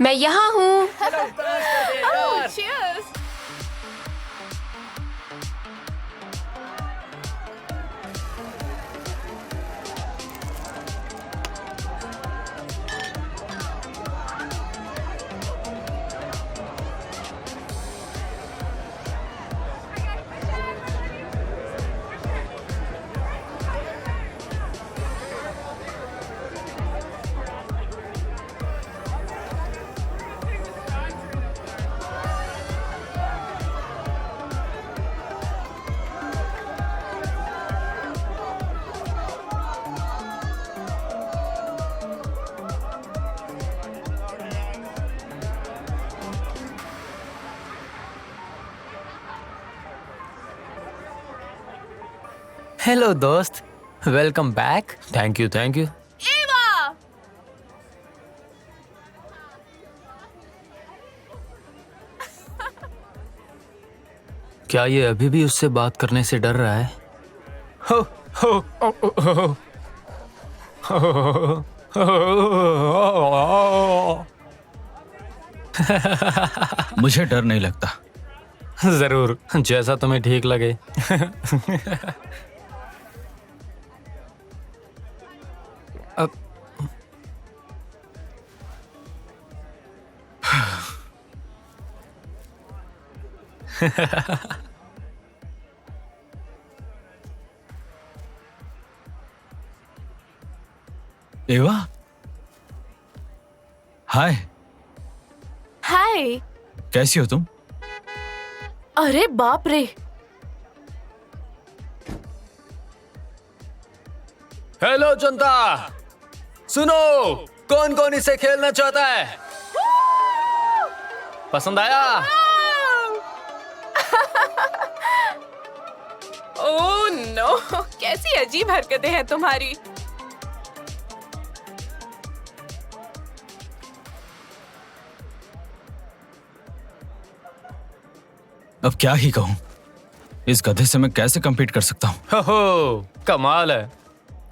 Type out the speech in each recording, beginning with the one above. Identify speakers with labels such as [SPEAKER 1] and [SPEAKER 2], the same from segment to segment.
[SPEAKER 1] मैं यहाँ हूँ।
[SPEAKER 2] Cheers!
[SPEAKER 3] हेलो दोस्त, welcome back. Thank you.
[SPEAKER 2] Eva!
[SPEAKER 3] क्या ये अभी भी उससे बात करने से डर रहा है? हो, हो, हो, हो, हो,
[SPEAKER 4] मुझे डर नहीं लगता।
[SPEAKER 3] जरूर, जैसा तुम्हें ठीक लगे। अब
[SPEAKER 4] एवा, हाय,
[SPEAKER 2] हाय।
[SPEAKER 4] कैसी हो तुम?
[SPEAKER 2] अरे बाप रे।
[SPEAKER 3] हेलो जनता, सुनो, कौन कौन इसे खेलना चाहता है? पसंद आया?
[SPEAKER 2] ओह नो, कैसी अजीब हरकतें हैं तुम्हारी।
[SPEAKER 4] अब क्या ही कहूं, इस गधे से मैं कैसे compete कर सकता हूं?
[SPEAKER 3] हो, कमाल है।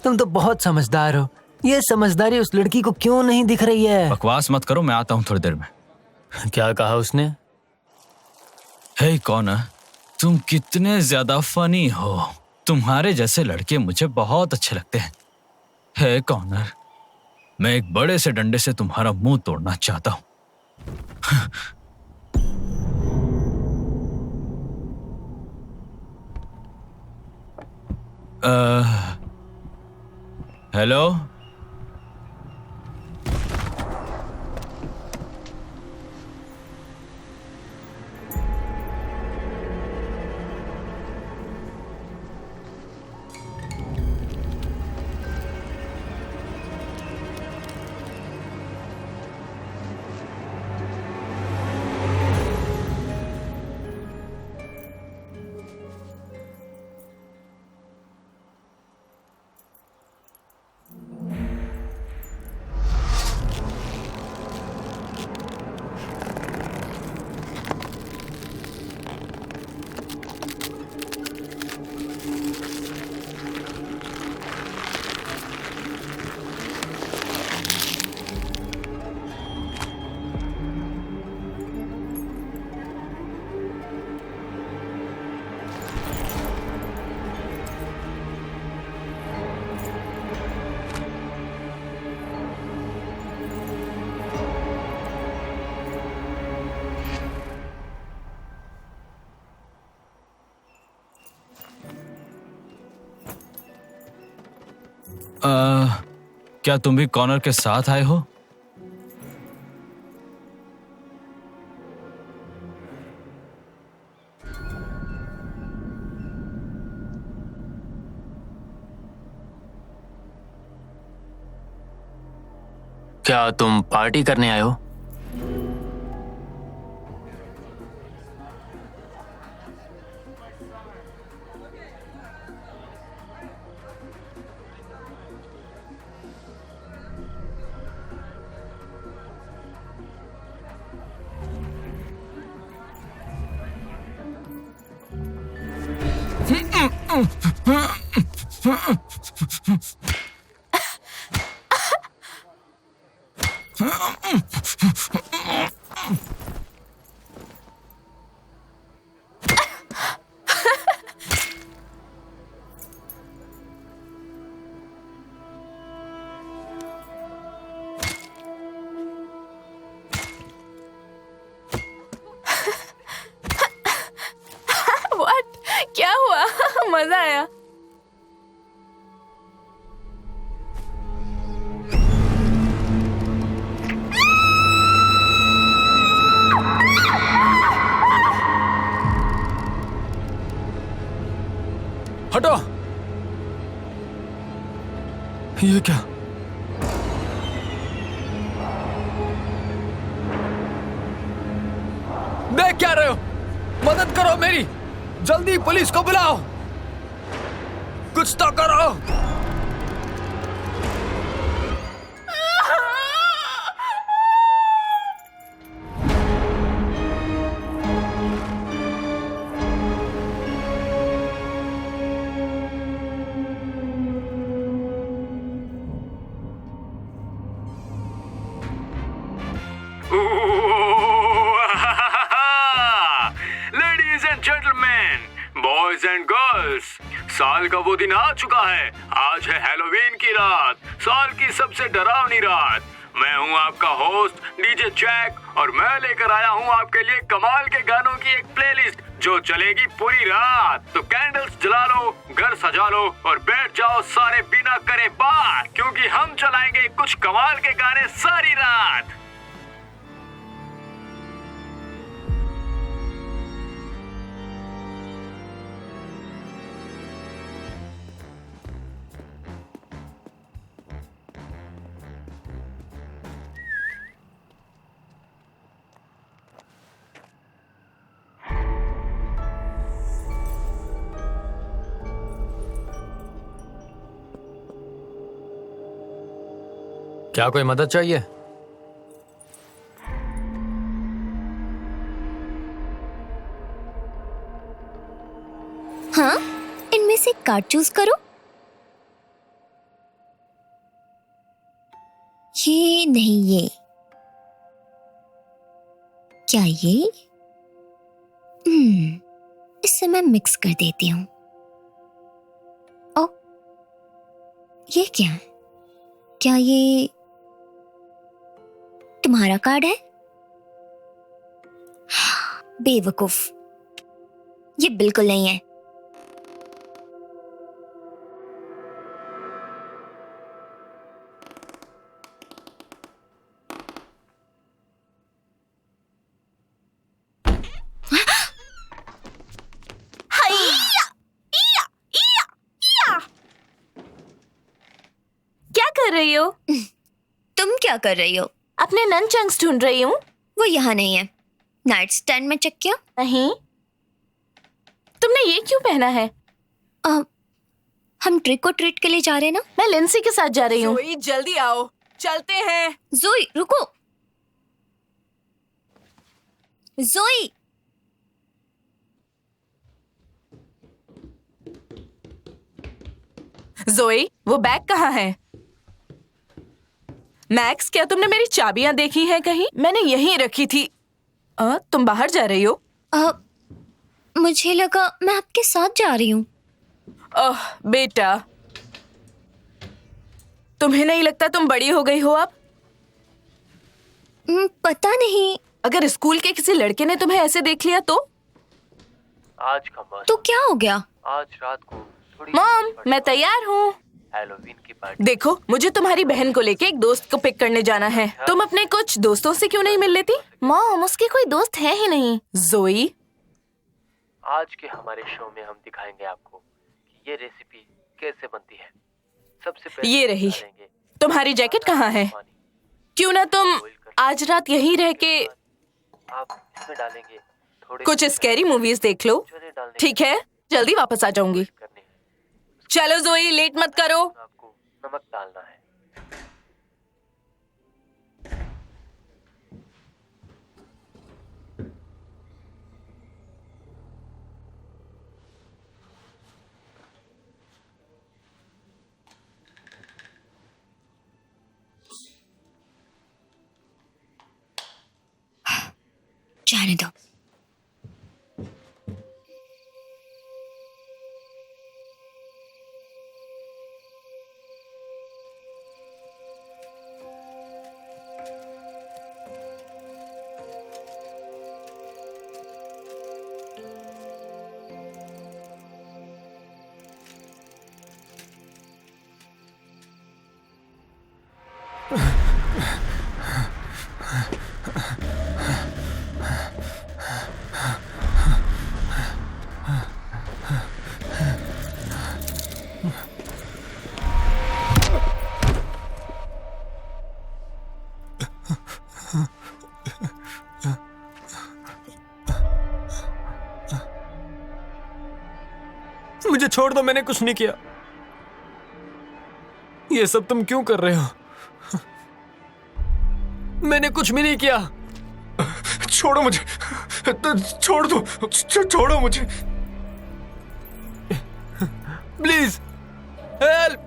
[SPEAKER 3] तुम तो बहुत समझदार हो। ये समझदारी उस लड़की को क्यों नहीं दिख रही है?
[SPEAKER 4] बकवास मत करो, मैं आता हूं थोड़ी देर में।
[SPEAKER 3] क्या कहा उसने?
[SPEAKER 4] हे कॉनर, तुम कितने ज्यादा फनी हो। तुम्हारे जैसे लड़के मुझे बहुत अच्छे लगते हैं। हे कॉनर, मैं एक बड़े से डंडे से तुम्हारा मुंह तोड़ना चाहता हूं। हेलो, क्या तुम भी कॉनर के साथ आए हो?
[SPEAKER 3] क्या तुम पार्टी करने आए हो?
[SPEAKER 2] व्हाट? क्या हुआ? मजा आया।
[SPEAKER 3] हटो। ये क्या? देख क्या रहे हो? मदद करो मेरी, जल्दी पुलिस को बुलाओ, कुछ तो करो।
[SPEAKER 1] Ladies and gentleman, boys and girls, साल का वो दिन आ चुका है। आज है हैलोवीन की रात, साल की सबसे डरावनी रात। मैं हूँ आपका होस्ट डीजे जैक और मैं लेकर आया हूँ आपके लिए कमाल के गानों की एक प्लेलिस्ट जो चलेगी पूरी रात। तो कैंडल्स जला लो, घर सजा लो और बैठ जाओ सारे बिना करे बात, क्योंकि हम चलाएंगे कुछ कमाल के गाने सारी रात।
[SPEAKER 3] क्या कोई मदद चाहिए?
[SPEAKER 5] हाँ, इनमें से कार्ड चूज करो। ये नहीं, ये क्या ये? इसे मैं मिक्स कर देती हूँ। ओ, ये क्या है? क्या ये तुम्हारा कार्ड है? बेवकूफ, ये बिल्कुल नहीं है।
[SPEAKER 2] क्या कर रही हो?
[SPEAKER 5] तुम क्या कर रही हो?
[SPEAKER 2] अपने ननचंक्स ढूंढ रही हूँ।
[SPEAKER 5] वो यहाँ नहीं है, नाइट स्टैंड में चेक किया?
[SPEAKER 2] नहीं। तुमने ये क्यों पहना है?
[SPEAKER 5] हम ट्रिक और ट्रीट के लिए जा रहे हैं ना।
[SPEAKER 2] मैं लिंसी के साथ जा रही हूँ।
[SPEAKER 6] जोई जल्दी आओ, चलते हैं।
[SPEAKER 5] जोई रुको। जोई,
[SPEAKER 2] जोई, वो बैग कहाँ है? मैक्स, क्या तुमने मेरी चाबियां देखी हैं कहीं? मैंने यहीं रखी थी। तुम बाहर जा रही हो?
[SPEAKER 5] मुझे लगा मैं आपके साथ जा रही हूँ।
[SPEAKER 2] ओह बेटा, तुम्हें नहीं लगता तुम बड़ी हो गई हो अब?
[SPEAKER 5] पता नहीं।
[SPEAKER 2] अगर स्कूल के किसी लड़के ने तुम्हें ऐसे देख लिया तो?
[SPEAKER 3] आज का मौसम,
[SPEAKER 5] तो क्या हो गया?
[SPEAKER 3] आज रात को थोड़ी
[SPEAKER 2] मॉम, मैं तैयार हूँ।
[SPEAKER 3] हैलोवीन की पार्टी।
[SPEAKER 2] देखो, मुझे तुम्हारी बहन को लेके एक दोस्त को पिक करने जाना है। तुम अपने कुछ दोस्तों से क्यों नहीं मिल लेती? मॉम, उसके कोई दोस्त है ही नहीं। जोई,
[SPEAKER 7] आज के हमारे शो में हम दिखाएंगे आपको कि ये रेसिपी कैसे बनती है। सबसे पहले
[SPEAKER 2] ये रही।
[SPEAKER 7] डालेंगे
[SPEAKER 2] तुम्हारी जैकेट कहाँ है?
[SPEAKER 7] पानी।
[SPEAKER 2] क्यों ना तुम आज रात यहीं रह के
[SPEAKER 7] आप इसमें डालेंगे थोड़े
[SPEAKER 2] कुछ स्कैरी मूवीज देख लो।
[SPEAKER 7] चने डालने
[SPEAKER 2] ठीक है, जल्दी वापस आ जाऊंगी।
[SPEAKER 7] करने हैं।
[SPEAKER 2] चलो जोई, लेट मत करो।
[SPEAKER 7] आपको नमक डालना है।
[SPEAKER 5] जाने दो।
[SPEAKER 3] मुझे छोड़ दो, मैंने कुछ नहीं किया। ये सब तुम क्यों कर रहे हो? मैंने कुछ भी नहीं किया।
[SPEAKER 8] छोड़ो मुझे, छोड़ दो, छोड़ो मुझे।
[SPEAKER 3] Please help.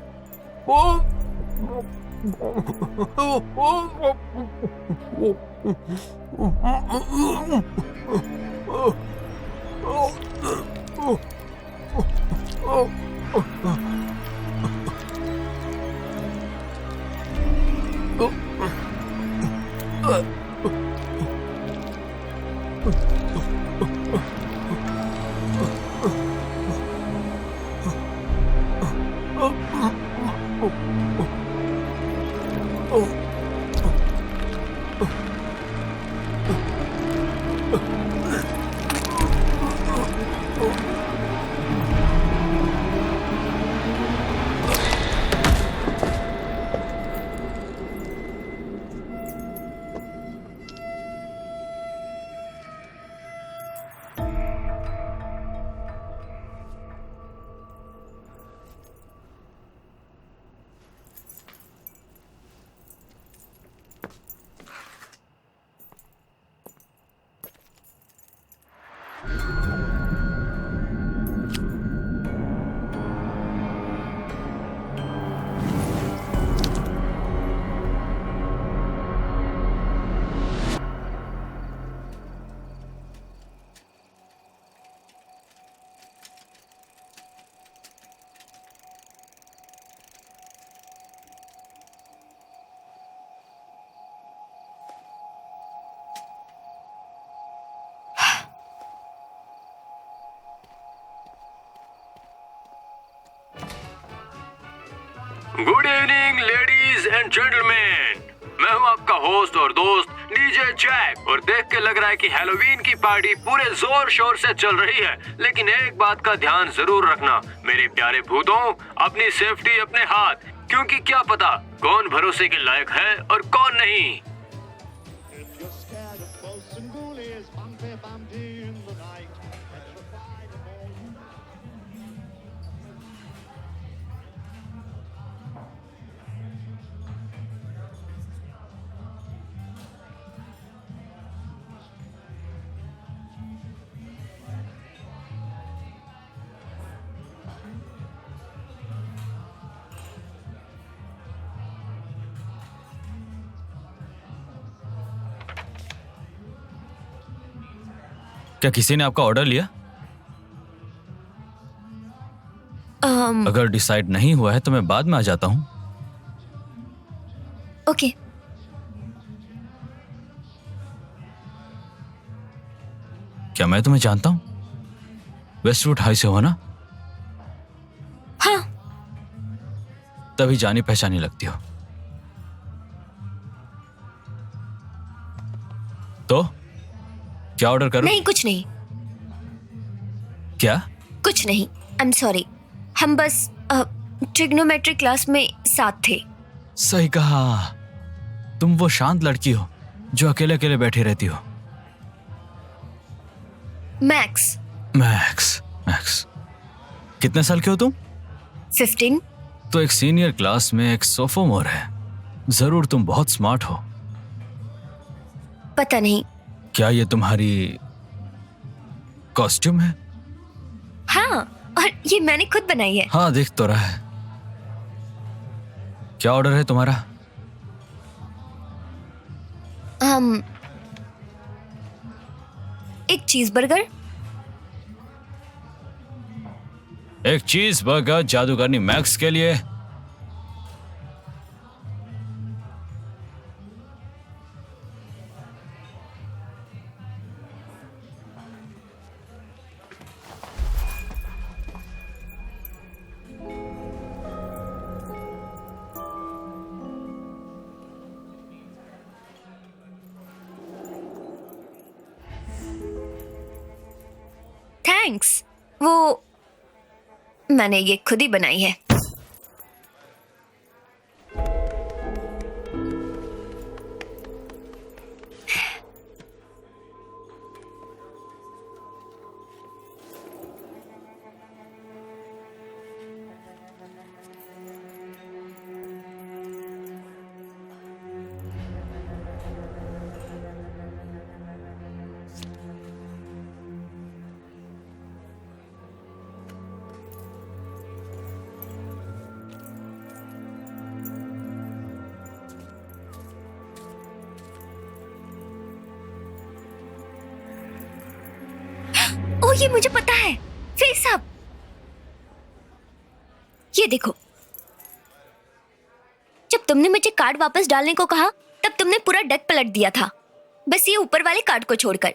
[SPEAKER 1] Good evening ladies and gentleman, मैं हूं आपका होस्ट और दोस्त डीजे जैक, और देख के लग रहा है कि हैलोवीन की पार्टी पूरे जोर शोर से चल रही है। लेकिन एक बात का ध्यान जरूर रखना मेरे प्यारे भूतों, अपनी सेफ्टी अपने हाथ, क्योंकि क्या पता कौन भरोसे के लायक है और कौन नहीं।
[SPEAKER 4] क्या किसी ने आपका ऑर्डर लिया? अगर डिसाइड नहीं हुआ है तो मैं बाद में आ जाता हूं।
[SPEAKER 5] ओके।
[SPEAKER 4] क्या मैं तुम्हें जानता हूं? वेस्टवुड हाई से हो ना?
[SPEAKER 5] हाँ।
[SPEAKER 4] तभी जानी पहचानी लगती हो। तो क्या ऑर्डर करूं?
[SPEAKER 5] नहीं, कुछ नहीं।
[SPEAKER 4] क्या?
[SPEAKER 5] कुछ नहीं, आई एम सॉरी। हम बस ट्रिग्नोमेट्री क्लास में साथ थे।
[SPEAKER 4] सही कहा। तुम वो शांत लड़की हो जो अकेले अकेले बैठी रहती हो।
[SPEAKER 5] मैक्स।
[SPEAKER 4] मैक्स। मैक्स कितने साल के हो तुम?
[SPEAKER 5] 15।
[SPEAKER 4] तो एक सीनियर क्लास में एक सोफोमोर है। जरूर तुम बहुत स्मार्ट हो।
[SPEAKER 5] पता नहीं।
[SPEAKER 4] क्या ये तुम्हारी कॉस्ट्यूम है?
[SPEAKER 5] हाँ, और ये मैंने खुद बनाई है।
[SPEAKER 4] हाँ, दिख तो रहा है। क्या ऑर्डर है तुम्हारा?
[SPEAKER 5] एक चीज बर्गर।
[SPEAKER 4] एक चीज बर्गर जादूगरनी मैक्स के लिए।
[SPEAKER 5] थैंक्स। वो मैंने ये खुद ही बनाई है। ओ, ये मुझे पता है। Face up. ये देखो, जब तुमने मुझे कार्ड वापस डालने को कहा तब तुमने पूरा डेक पलट दिया था, बस ये ऊपर वाले कार्ड को छोड़कर।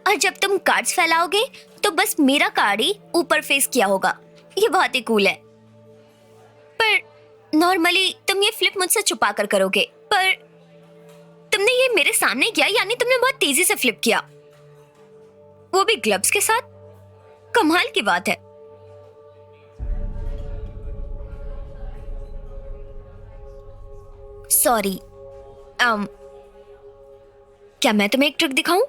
[SPEAKER 5] और जब तुम कार्ड्स फैलाओगे तो बस मेरा कार्ड ही ऊपर फेस किया होगा। ये बहुत ही कूल है। पर नॉर्मली तुम ये फ्लिप मुझसे छुपा कर करोगे, पर तुमने ये मेरे सामने किया, यानी तुमने बहुत तेजी से फ्लिप किया, वो भी ग्लव्स के साथ। कमाल की बात है। सॉरी, क्या मैं तुम्हें एक ट्रिक दिखाऊं?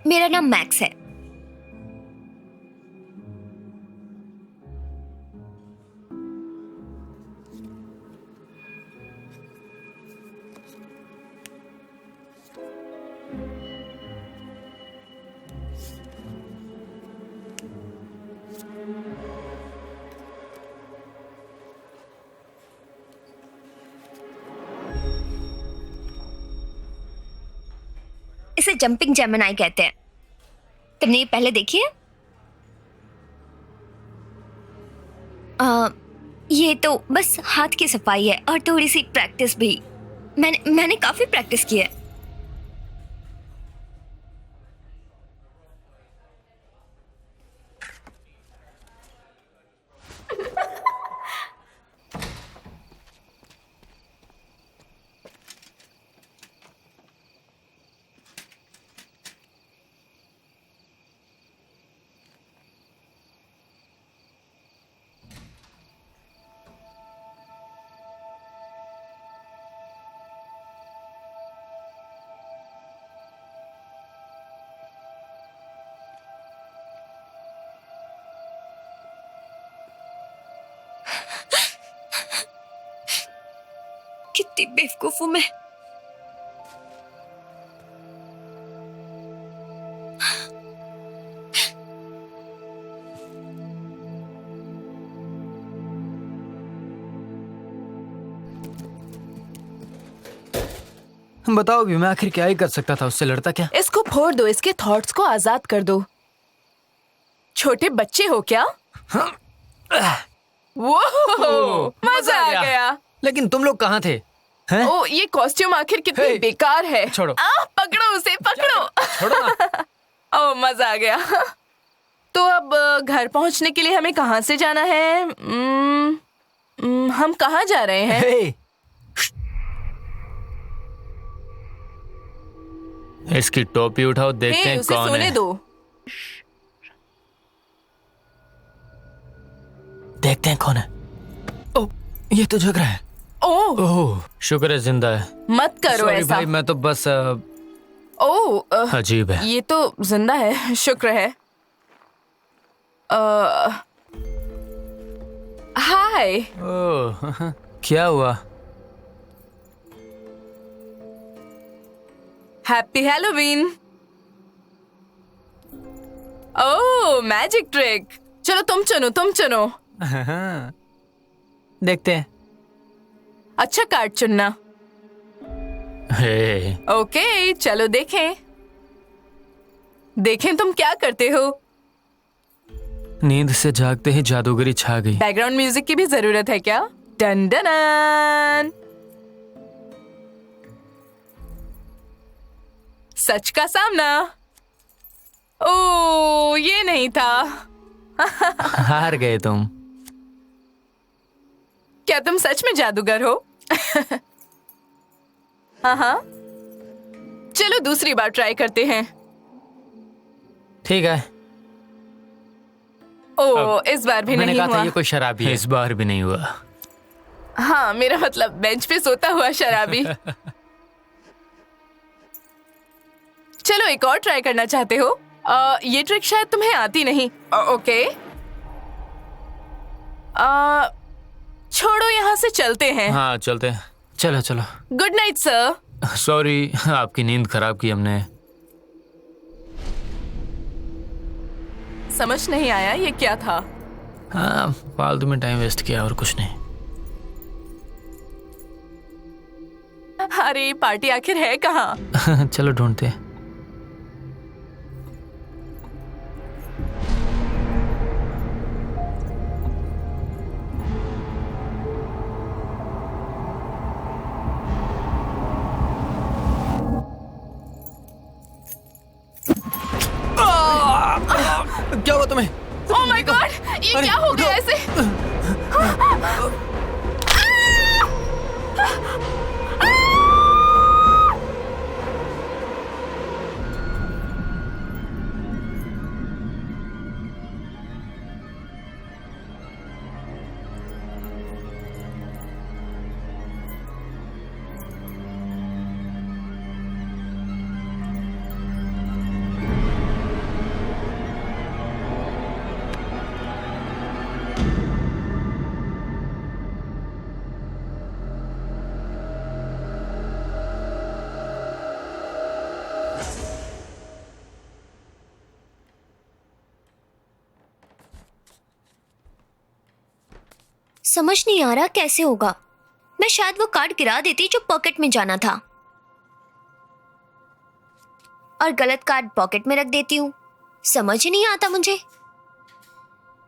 [SPEAKER 5] मेरा नाम मैक्स है। इसे जंपिंग जेमिनाई कहते हैं। तुमने ये पहले देखी है? ये तो बस हाथ की सफाई है और थोड़ी सी प्रैक्टिस भी। मैंने काफी प्रैक्टिस की है। कितनी बेवकूफ हूं मैं।
[SPEAKER 3] बताओ भी, मैं आखिर क्या ही कर सकता था, उससे लड़ता क्या?
[SPEAKER 2] इसको फोड़ दो, इसके थॉट्स को आजाद कर दो। छोटे बच्चे हो क्या? वो मजा आ गया।
[SPEAKER 3] लेकिन तुम लोग कहाँ थे? हैं?
[SPEAKER 2] ओ, ये कॉस्ट्यूम आखिर कितनी
[SPEAKER 3] हे,
[SPEAKER 2] बेकार है।
[SPEAKER 3] छोड़ो।
[SPEAKER 2] पकड़ो उसे, पकड़ो।
[SPEAKER 3] छोड़ो ना।
[SPEAKER 2] ओ, मजा आ गया। तो अब घर पहुंचने के लिए हमें कहाँ से जाना है? हम कहाँ जा रहे हैं?
[SPEAKER 3] हे, इसकी टोपी उठाओ, देखते हैं
[SPEAKER 2] उसे
[SPEAKER 3] कौन
[SPEAKER 2] सोने
[SPEAKER 3] है।
[SPEAKER 2] दो।
[SPEAKER 3] देखते हैं कौन है। ओ, ये तो जग रहा है। ओह, शुक्र है जिंदा है।
[SPEAKER 2] मत करो
[SPEAKER 3] सॉरी
[SPEAKER 2] ऐसा।
[SPEAKER 3] भाई, मैं तो बस अजीब है।
[SPEAKER 2] ये तो जिंदा है, शुक्र है। हाय।
[SPEAKER 3] ओह, क्या हुआ?
[SPEAKER 2] Happy Halloween. Oh, magic trick. चलो तुम चुनो।
[SPEAKER 3] देखते हैं।
[SPEAKER 2] अच्छा कार्ड चुनना।
[SPEAKER 3] हे
[SPEAKER 2] ओके चलो देखें। देखें तुम क्या करते हो।
[SPEAKER 3] नींद से जागते ही जादूगरी छा गई।
[SPEAKER 2] बैकग्राउंड म्यूजिक की भी जरूरत है क्या? Done done. सच का सामना। ओ ये नहीं था।
[SPEAKER 3] हार गए तुम।
[SPEAKER 2] क्या तुम सच में जादूगर हो? हाँ, चलो दूसरी बार ट्राई करते हैं।
[SPEAKER 3] ठीक है।
[SPEAKER 2] ओ इस बार भी
[SPEAKER 3] मैंने
[SPEAKER 2] नहीं
[SPEAKER 3] कहा
[SPEAKER 2] हुआ।
[SPEAKER 3] था ये कोई शराबी है। इस बार भी नहीं हुआ।
[SPEAKER 2] हाँ मेरा मतलब बेंच पे सोता हुआ शराबी। चलो एक और ट्राई करना चाहते हो? ये ट्रिक शायद तुम्हें आती नहीं। ओके छोड़ो यहाँ से चलते हैं।
[SPEAKER 3] हाँ चलते हैं। चलो चलो।
[SPEAKER 2] Good night sir.
[SPEAKER 3] सॉरी आपकी नींद खराब की हमने।
[SPEAKER 2] समझ नहीं आया ये क्या था।
[SPEAKER 3] हाँ फालतू में टाइम वेस्ट किया और कुछ नहीं।
[SPEAKER 2] अरे पार्टी आखिर है कहाँ?
[SPEAKER 3] चलो ढूंढते हैं। क्या हुआ तुम्हें?
[SPEAKER 2] ओह माय गॉड ये क्या हो गया ऐसे?
[SPEAKER 5] समझ नहीं आ रहा कैसे होगा। मैं शायद वो कार्ड गिरा देती जो पॉकेट में जाना था, और गलत कार्ड पॉकेट में रख देती हूँ। समझ ही नहीं आता मुझे।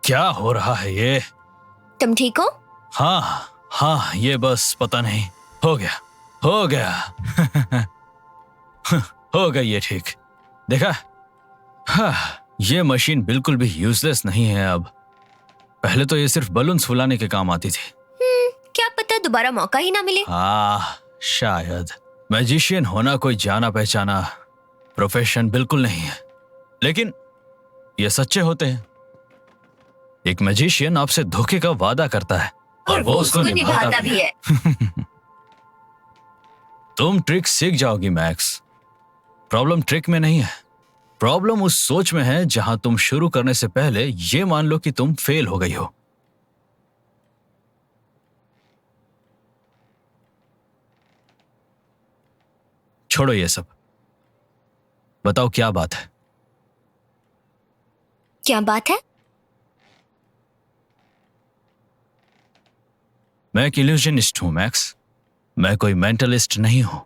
[SPEAKER 4] क्या हो रहा है ये?
[SPEAKER 5] तुम ठीक हो?
[SPEAKER 4] हाँ हाँ, ये बस पता नहीं, हो गया हो गया। हो गई ये ठीक। देखा, हाँ, ये मशीन बिल्कुल भी यूजलेस नहीं है अब। पहले तो ये सिर्फ बलून्स फुलाने के काम आती थी।
[SPEAKER 5] क्या पता दोबारा मौका ही ना मिले।
[SPEAKER 4] शायद। मैजिशियन होना कोई जाना पहचाना प्रोफेशन बिल्कुल नहीं है, लेकिन ये सच्चे होते हैं। एक मैजिशियन आपसे धोखे का वादा करता है और वो उसको निभाता भी है। तुम ट्रिक सीख जाओगी मैक्स। प्रॉब्लम ट्रिक में नहीं है, प्रॉब्लम उस सोच में है जहां तुम शुरू करने से पहले ये मान लो कि तुम फेल हो गई हो। छोड़ो ये सब, बताओ क्या बात है?
[SPEAKER 5] क्या बात है?
[SPEAKER 4] मैं एक इल्यूजनिस्ट हूं मैक्स, मैं कोई मेंटलिस्ट नहीं हूं।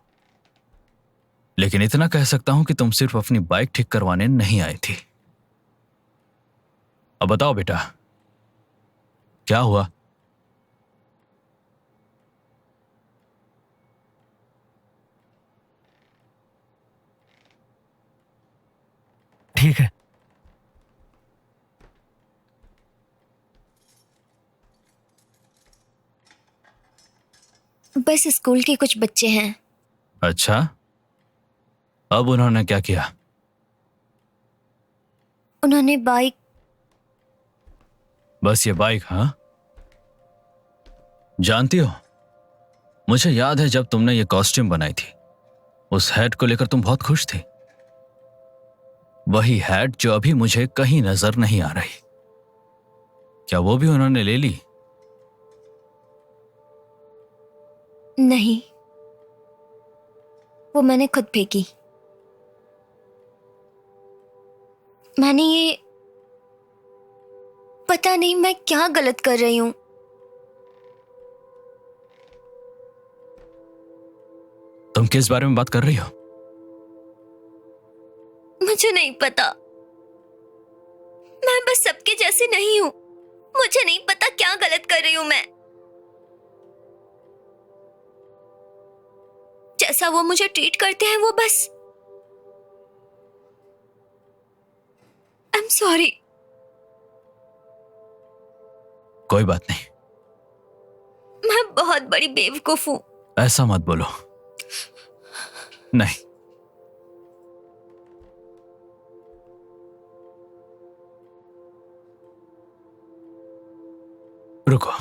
[SPEAKER 4] लेकिन इतना कह सकता हूं कि तुम सिर्फ अपनी बाइक ठीक करवाने नहीं आई थी। अब बताओ बेटा, क्या हुआ?
[SPEAKER 3] ठीक है।
[SPEAKER 5] बस स्कूल के कुछ बच्चे हैं।
[SPEAKER 4] अच्छा, अब उन्होंने क्या किया?
[SPEAKER 5] उन्होंने बाइक।
[SPEAKER 4] बस ये बाइक? हाँ, जानती हो, मुझे याद है जब तुमने ये कॉस्ट्यूम बनाई थी, उस हैट को लेकर तुम बहुत खुश थी। वही हैट जो अभी मुझे कहीं नजर नहीं आ रही, क्या वो भी उन्होंने ले ली?
[SPEAKER 5] नहीं, वो मैंने खुद फेंकी। मैंने ये, पता नहीं मैं क्या गलत कर रही हूं।
[SPEAKER 4] तुम किस बारे में बात कर रही हो?
[SPEAKER 5] मुझे नहीं पता। मैं बस सबके जैसी नहीं हूँ। मुझे नहीं पता क्या गलत कर रही हूँ मैं। जैसा वो मुझे ट्रीट करते हैं वो बस। I am sorry.
[SPEAKER 4] कोई बात नहीं।
[SPEAKER 5] मैं बहुत बड़ी बेवकूफ हूँ।
[SPEAKER 4] ऐसा मत बोलो। नहीं, रुको।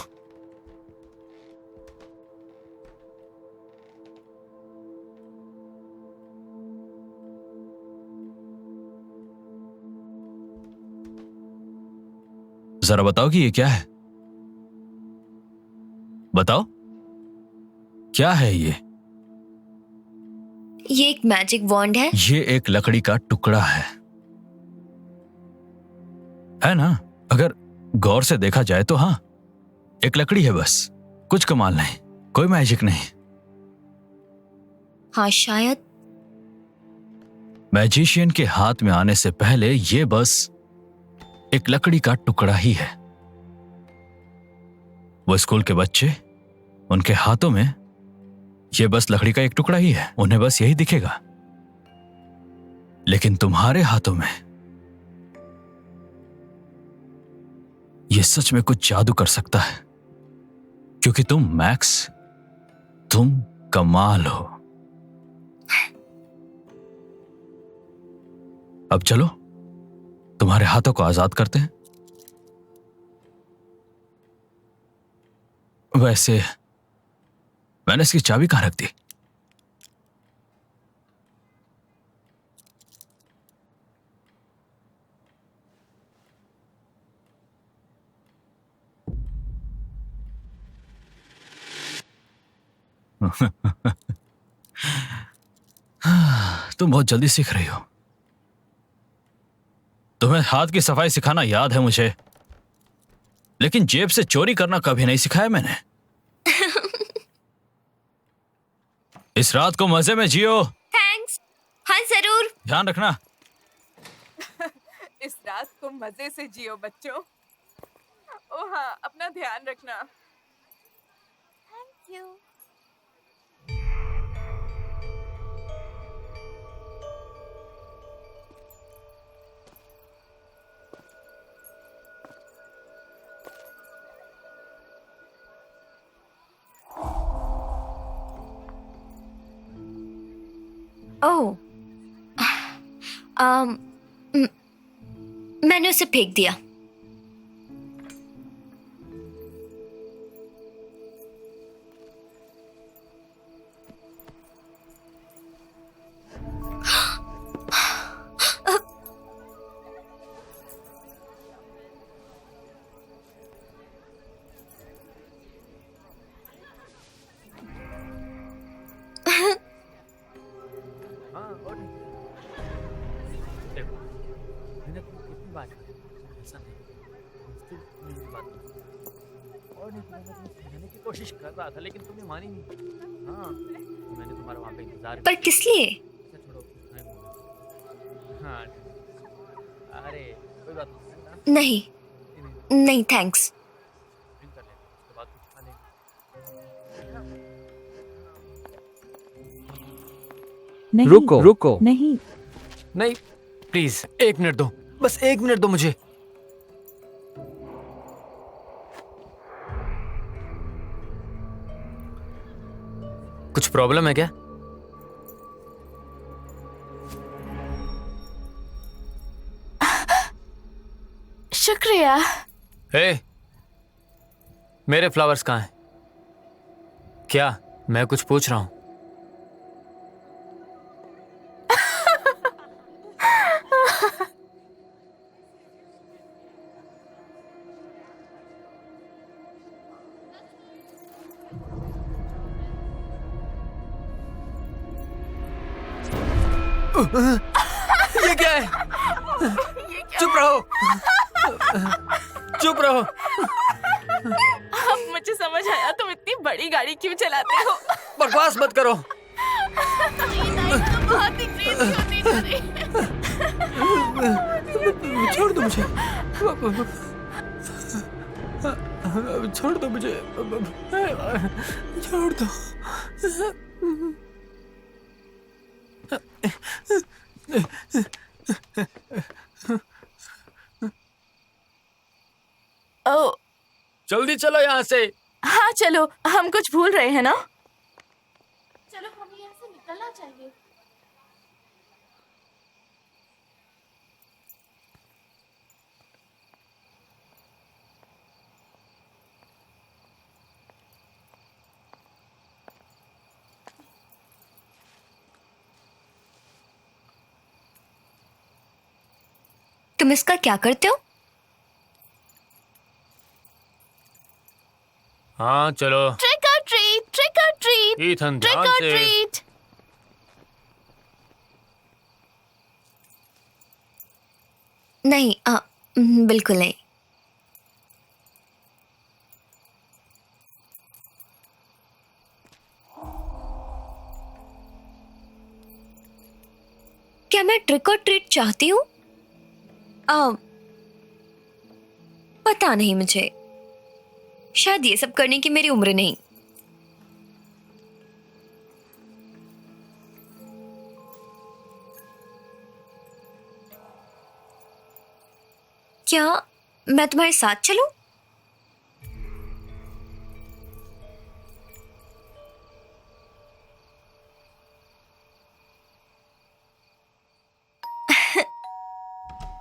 [SPEAKER 4] जरा बताओ कि ये क्या है? बताओ, क्या है ये?
[SPEAKER 5] ये एक मैजिक वॉन्ड है।
[SPEAKER 4] ये एक लकड़ी का टुकड़ा है ना? अगर गौर से देखा जाए तो हाँ, एक लकड़ी है बस, कुछ कमाल नहीं, कोई मैजिक नहीं।
[SPEAKER 5] हाँ शायद।
[SPEAKER 4] मैजिशियन के हाथ में आने से पहले ये बस एक लकड़ी का टुकड़ा ही है। वो स्कूल के बच्चे, उनके हाथों में ये बस लकड़ी का एक टुकड़ा ही है, उन्हें बस यही दिखेगा। लेकिन तुम्हारे हाथों में ये सच में कुछ जादू कर सकता है, क्योंकि तुम मैक्स, तुम कमाल हो। अब चलो तुम्हारे हाथों को आजाद करते हैं। वैसे मैंने इसकी चाबी कहां रख दी? तुम बहुत जल्दी सीख रही हो। तुम्हें हाथ की सफाई सिखाना याद है मुझे, लेकिन जेब से चोरी करना कभी नहीं सिखाया मैंने। इस रात को मजे में जियो।
[SPEAKER 5] थैंक्स। हाँ जरूर।
[SPEAKER 4] ध्यान रखना।
[SPEAKER 6] इस रात को मजे से जियो बच्चों। ओ हाँ, अपना ध्यान रखना।
[SPEAKER 5] Thank you. ओह, मैंने उसे फेंक दिया।
[SPEAKER 7] कोशिश कर रहा था लेकिन तुमने मानी नहीं। हाँ, मैंने तुम्हारा वहाँ पे इंतजार
[SPEAKER 5] पर किस लिए?
[SPEAKER 7] छोड़ो। हाँ, अरे कोई बात
[SPEAKER 5] नहीं, नहीं थैंक्स।
[SPEAKER 7] ड्रिंक कर लेते, उसके बाद कुछ खा लेंगे।
[SPEAKER 3] नहीं, रुको नहीं, प्लीज 1 मिनट दो, बस 1 मिनट दो मुझे। कुछ प्रॉब्लम है क्या?
[SPEAKER 2] शुक्रिया।
[SPEAKER 3] हे, मेरे फ्लावर्स कहाँ हैं? क्या मैं कुछ पूछ रहा हूँ? ये क्या है? चुप रहो, चुप रहो।
[SPEAKER 6] अब मुझे समझ आया तुम इतनी बड़ी गाड़ी क्यों चलाते हो।
[SPEAKER 3] बकवास मत करो।
[SPEAKER 2] बहुत ही crazy होती जा रही है।
[SPEAKER 3] छोड़ दो मुझे, छोड़ दो मुझे, छोड़ दो।
[SPEAKER 2] ओ,
[SPEAKER 3] जल्दी चलो यहाँ से।
[SPEAKER 2] हाँ चलो, हम कुछ भूल रहे हैं ना। चलो हमें यहाँ से निकलना चाहिए।
[SPEAKER 5] तुम इसका क्या करते हो?
[SPEAKER 3] हाँ चलो।
[SPEAKER 2] ट्रिक और ट्रीट, ट्रिक और ट्रीट,
[SPEAKER 3] ईथन
[SPEAKER 2] ट्रिक
[SPEAKER 3] ध्यान
[SPEAKER 2] और
[SPEAKER 3] से।
[SPEAKER 2] ट्रीट।
[SPEAKER 5] नहीं, बिल्कुल नहीं। क्या मैं ट्रिक और ट्रीट चाहती हूँ? पता नहीं मुझे, शायद ये सब करने की मेरी उम्र नहीं। क्या मैं तुम्हारे साथ चलूं?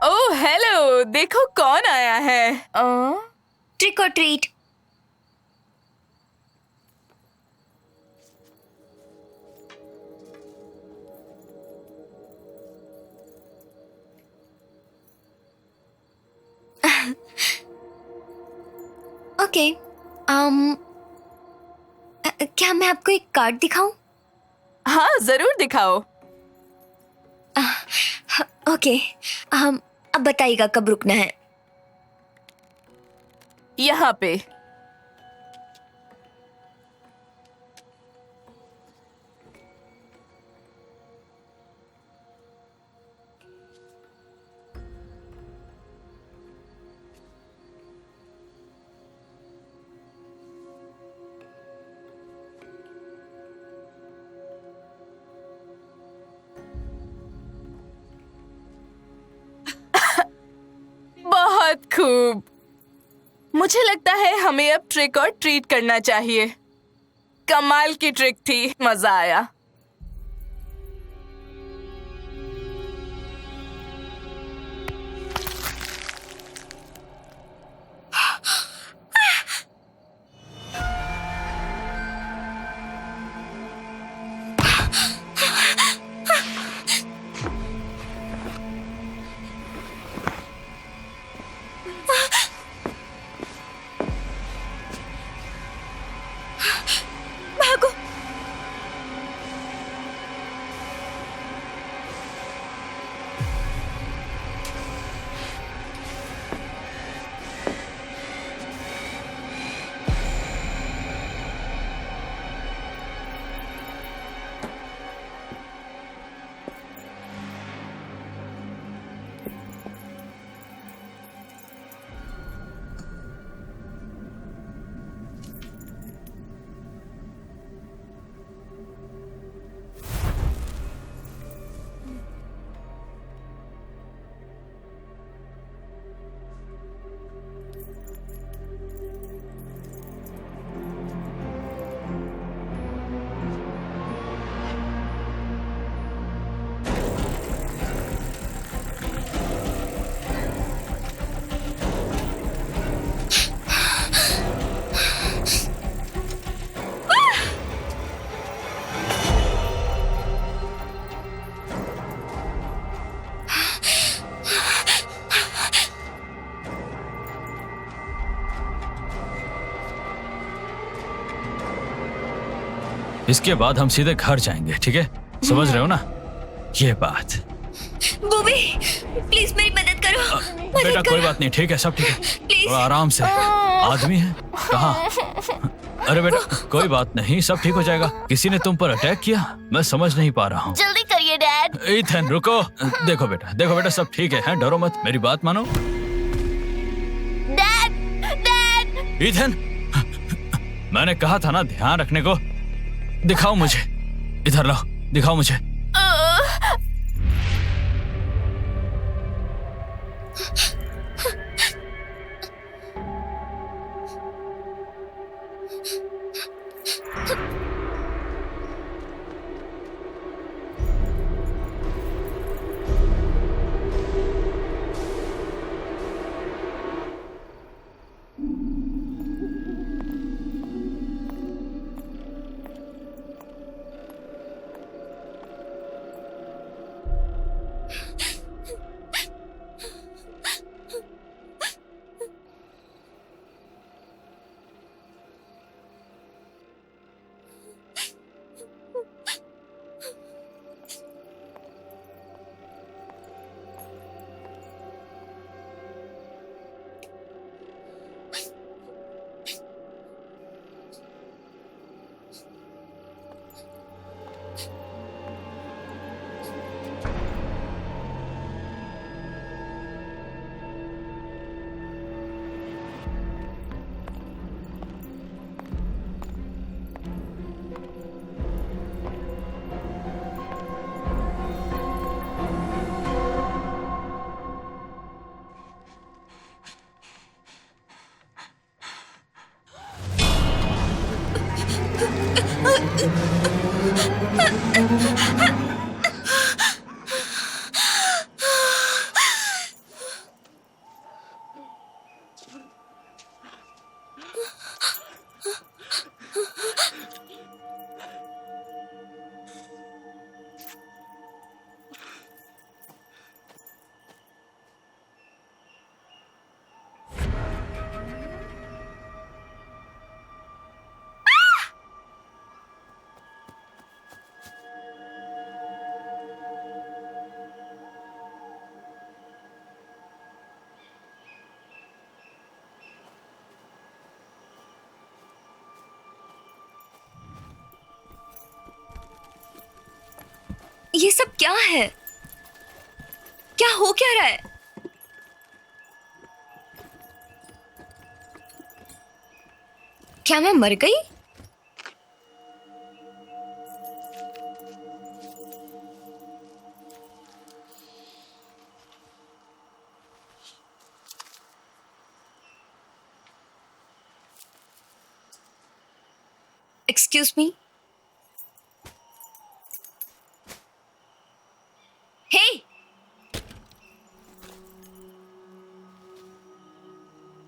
[SPEAKER 2] ओह हेलो, देखो कौन आया है।
[SPEAKER 5] ट्रिक और ट्रीट। ओके, क्या मैं आपको एक कार्ड दिखाऊं?
[SPEAKER 2] हाँ जरूर दिखाओ।
[SPEAKER 5] ओके, अब बताइएगा कब रुकना है।
[SPEAKER 2] यहाँ पे। बहुत खूब। मुझे लगता है हमें अब ट्रिक और ट्रीट करना चाहिए। कमाल की ट्रिक थी, मजा आया।
[SPEAKER 4] इसके बाद हम सीधे घर जाएंगे, ठीक है? समझ रहे हो ना ये बात?
[SPEAKER 5] बूबी, प्लीज मेरी मदद करो।
[SPEAKER 4] बेटा कोई बात नहीं, ठीक है, सब ठीक है।
[SPEAKER 5] प्लीज।
[SPEAKER 4] थोड़ा आराम से। आदमी है कहाँ? अरे बेटा कोई बात नहीं, सब ठीक हो जाएगा। किसी ने तुम पर अटैक किया? मैं समझ नहीं पा रहा हूँ।
[SPEAKER 5] जल्दी करिए डैड।
[SPEAKER 4] ईथन रुको। देखो बेटा सब ठीक है, डरो मत, मेरी बात मानो।
[SPEAKER 5] डैड
[SPEAKER 4] ईथन, मैंने कहा था ना ध्यान रखने को। दिखाओ मुझे, इधर लाओ, दिखाओ मुझे।
[SPEAKER 5] ये सब क्या है? क्या हो क्या रहा है? क्या मैं मर गई? Excuse me.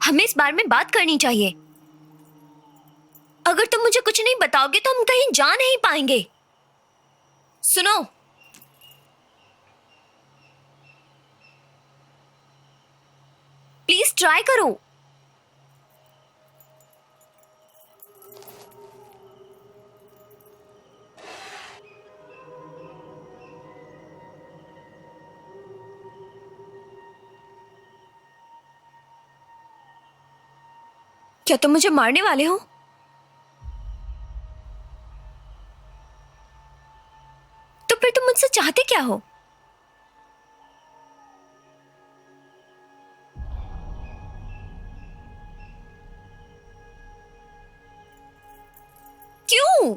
[SPEAKER 5] हमें इस बारे में बात करनी चाहिए। अगर तुम मुझे कुछ नहीं बताओगे तो हम कहीं जा नहीं पाएंगे। सुनो, प्लीज ट्राई करो। क्या तुम मुझे मारने वाले हो? तो फिर तुम मुझसे चाहते क्या हो? क्यों?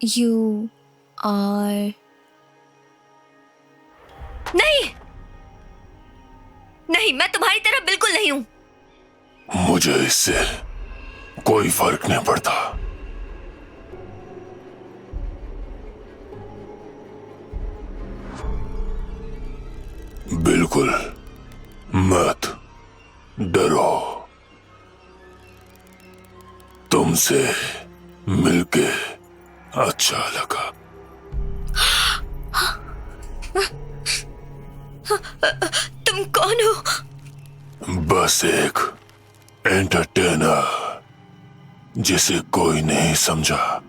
[SPEAKER 5] You are नहीं, मैं तुम्हारी तरह बिल्कुल नहीं हूं।
[SPEAKER 8] मुझे इससे कोई फर्क नहीं पड़ता। बिल्कुल मत डरो। तुमसे मिलके अच्छा लगा।
[SPEAKER 5] तुम कौन हो?
[SPEAKER 8] बस एक एंटरटेनर जिसे कोई नहीं समझा।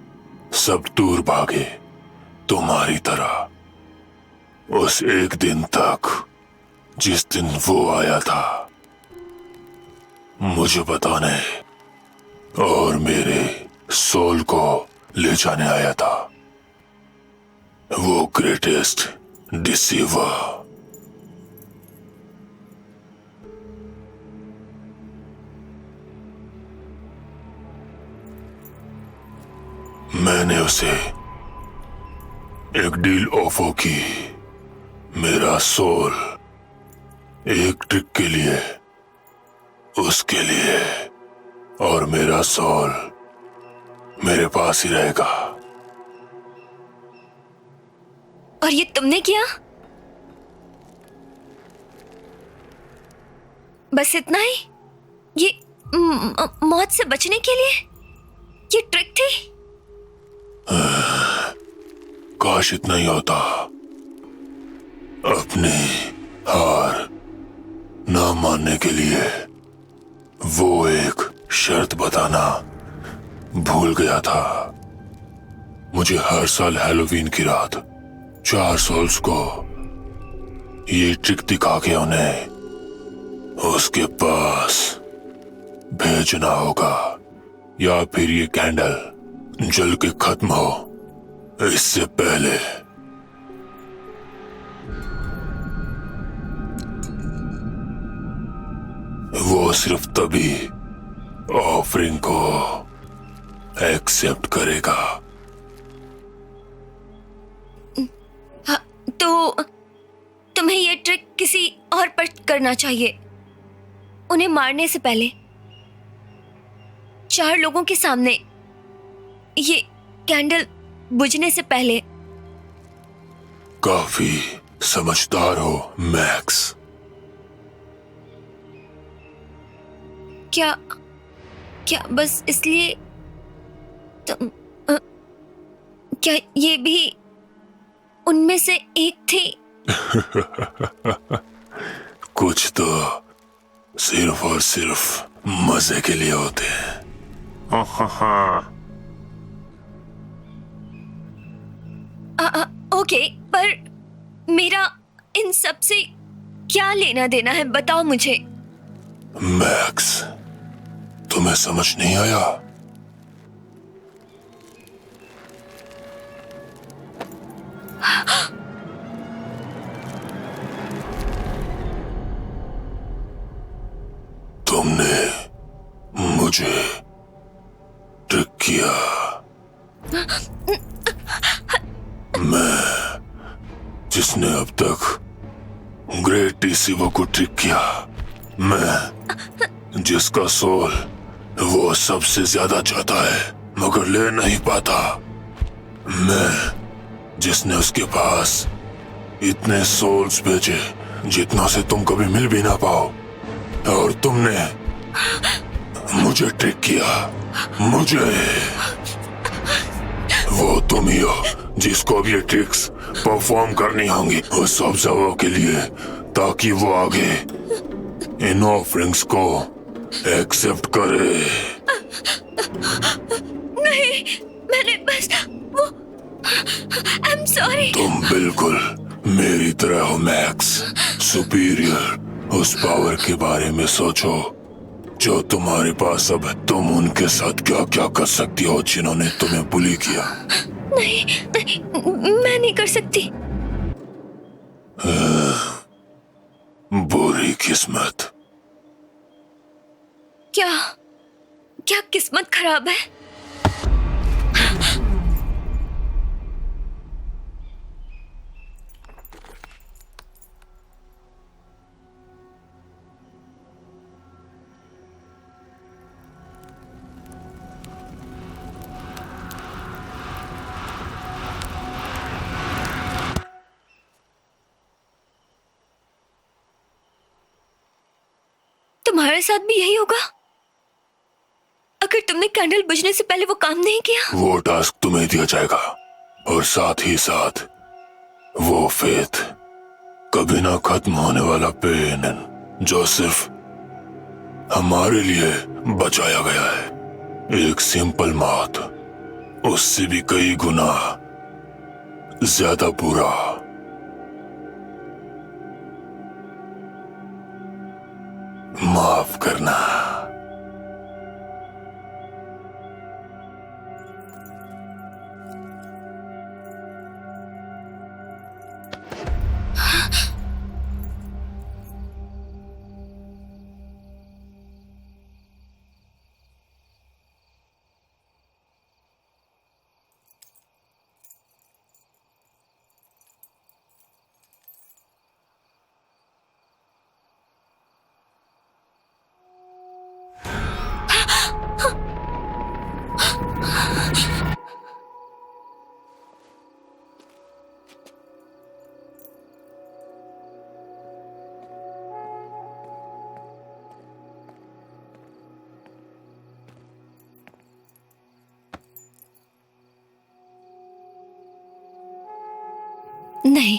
[SPEAKER 8] सब दूर भागे तुम्हारी तरह। उस एक दिन तक जिस दिन वो आया था मुझे बताने और मेरे सोल को ले जाने आया था, वो ग्रेटेस्ट डिसीवर। मैंने उसे एक डील ऑफर की, मेरा सोल एक ट्रिक के लिए, उसके लिए, और मेरा सोल मेरे पास ही रहेगा।
[SPEAKER 5] और ये तुमने किया? बस इतना ही? ये मौत से बचने के लिए ये ट्रिक थी?
[SPEAKER 8] काश इतना ही होता। अपनी हार ना मानने के लिए वो एक शर्त बताना भूल गया था। मुझे हर साल हैलोवीन की रात 4 सोल्स को ये ट्रिक दिखा के उन्हें उसके पास भेजना होगा, या फिर ये कैंडल जल के खत्म हो इससे पहले। वो सिर्फ तभी ऑफरिंग को एक्सेप्ट करेगा।
[SPEAKER 5] हाँ, तो तुम्हें ये ट्रिक किसी और पर करना चाहिए, उन्हें मारने से पहले, 4 लोगों के सामने, ये कैंडल बुझने से पहले।
[SPEAKER 8] काफी समझदार हो मैक्स।
[SPEAKER 5] क्या बस इसलिए तुम क्या ये भी उनमें से एक थी?
[SPEAKER 8] कुछ तो सिर्फ और सिर्फ मजे के लिए होते हैं।
[SPEAKER 5] ओके, पर मेरा इन सब से क्या लेना देना है, बताओ मुझे।
[SPEAKER 8] मैक्स, तुम्हें समझ नहीं आया? तुमने मुझे ट्रिक किया। मैं, जिसने अब तक ग्रेट डिसीवर को ट्रिक किया, मैं जिसका सोल वो सबसे ज्यादा चाहता है मगर ले नहीं पाता, मैं जिसने उसके पास इतने सोल्स भेजे जितना से तुम कभी मिल भी ना पाओ, और तुमने मुझे ट्रिक किया। मुझे, वो तुम ही हो जिसको अब ये ट्रिक्स परफॉर्म करनी होंगी उस ऑब्जर्वर के लिए, ताकि वो आगे इन ऑफरिंग्स को एक्सेप्ट करे।
[SPEAKER 5] नहीं, मैंने बस वो, आई एम सॉरी।
[SPEAKER 8] तुम बिल्कुल मेरी तरह हो मैक्स, सुपीरियर। उस पावर के बारे में सोचो जो तुम्हारे पास अब है। तुम उनके साथ क्या क्या कर सकती हो जिन्होंने तुम्हें बुली किया।
[SPEAKER 5] नहीं, मैं नहीं कर सकती।
[SPEAKER 8] बुरी किस्मत।
[SPEAKER 5] क्या किस्मत खराब है? तुम्हारे साथ भी यही होगा अगर तुमने कैंडल बुझने से पहले वो काम नहीं किया।
[SPEAKER 8] वो टास्क तुम्हें दिया जाएगा, और साथ ही साथ वो फेथ, कभी ना खत्म होने वाला पेन जो सिर्फ हमारे लिए बचाया गया है। एक सिंपल मौत उससे भी कई गुना ज्यादा बुरा। करना।
[SPEAKER 5] नहीं,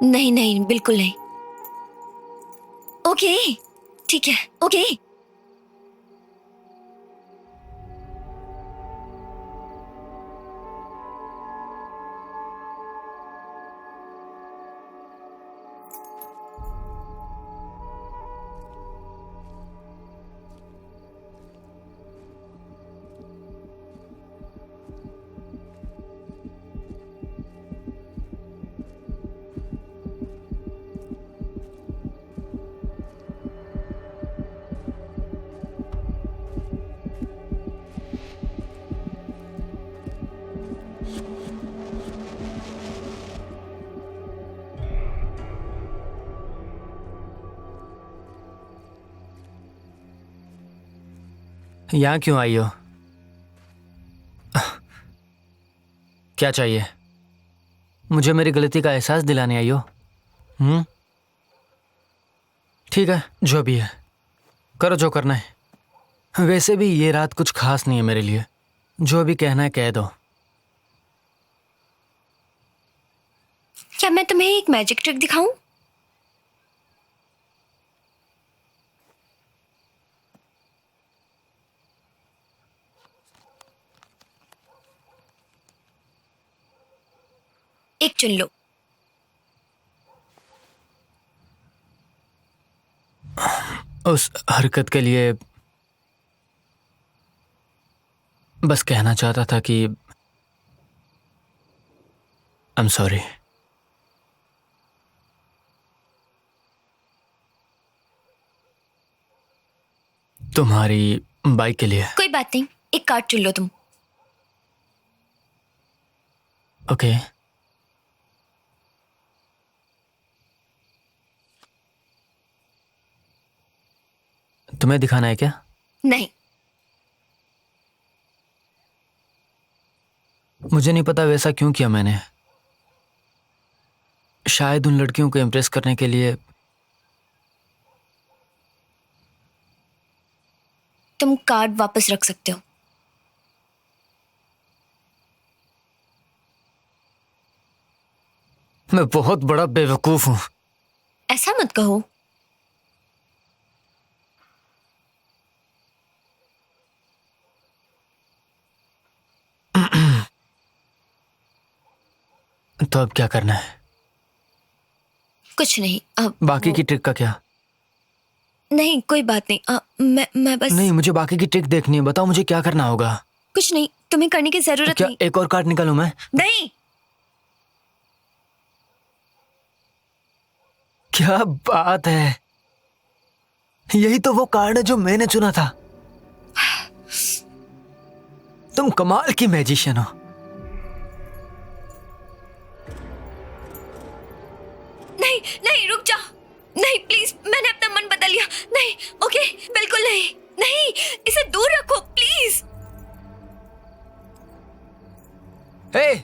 [SPEAKER 5] नहीं नहीं, बिल्कुल नहीं। ओके, ठीक है, ओके।
[SPEAKER 3] यहाँ क्यों आई हो? क्या चाहिए? मुझे मेरी गलती का एहसास दिलाने आई हो? ठीक है, जो भी है करो जो करना है। वैसे भी ये रात कुछ खास नहीं है मेरे लिए। जो भी कहना है कह दो।
[SPEAKER 5] क्या मैं तुम्हें एक मैजिक ट्रिक दिखाऊं? एक चुन लो।
[SPEAKER 3] उस हरकत के लिए बस कहना चाहता था कि आई एम सॉरी। तुम्हारी बाइक के लिए।
[SPEAKER 5] कोई बात नहीं, एक कार्ड चुन लो तुम।
[SPEAKER 3] ओके। तुम्हें दिखाना है क्या?
[SPEAKER 5] नहीं।
[SPEAKER 3] मुझे नहीं पता वैसा क्यों किया मैंने। शायद उन लड़कियों को इम्प्रेस करने के लिए।
[SPEAKER 5] तुम कार्ड वापस रख सकते हो।
[SPEAKER 3] मैं बहुत बड़ा बेवकूफ हूं।
[SPEAKER 5] ऐसा मत कहो।
[SPEAKER 3] तो अब क्या करना है?
[SPEAKER 5] कुछ नहीं। अब
[SPEAKER 3] बाकी की ट्रिक का क्या?
[SPEAKER 5] नहीं, कोई बात नहीं। मैं बस
[SPEAKER 3] नहीं, मुझे बाकी की ट्रिक देखनी है। बताओ मुझे क्या करना होगा।
[SPEAKER 5] कुछ नहीं, तुम्हें करने की जरूरत
[SPEAKER 3] क्या
[SPEAKER 5] नहीं।
[SPEAKER 3] एक और कार्ड निकालूं मैं?
[SPEAKER 5] नहीं।
[SPEAKER 3] क्या बात है, यही तो वो कार्ड है जो मैंने चुना था। तुम कमाल की मैजिशियन हो।
[SPEAKER 5] नहीं नहीं, रुक जा। नहीं प्लीज, मैंने अपना मन बदल लिया। नहीं, ओके, बिल्कुल नहीं। नहीं, इसे दूर रखो प्लीज।
[SPEAKER 3] हे,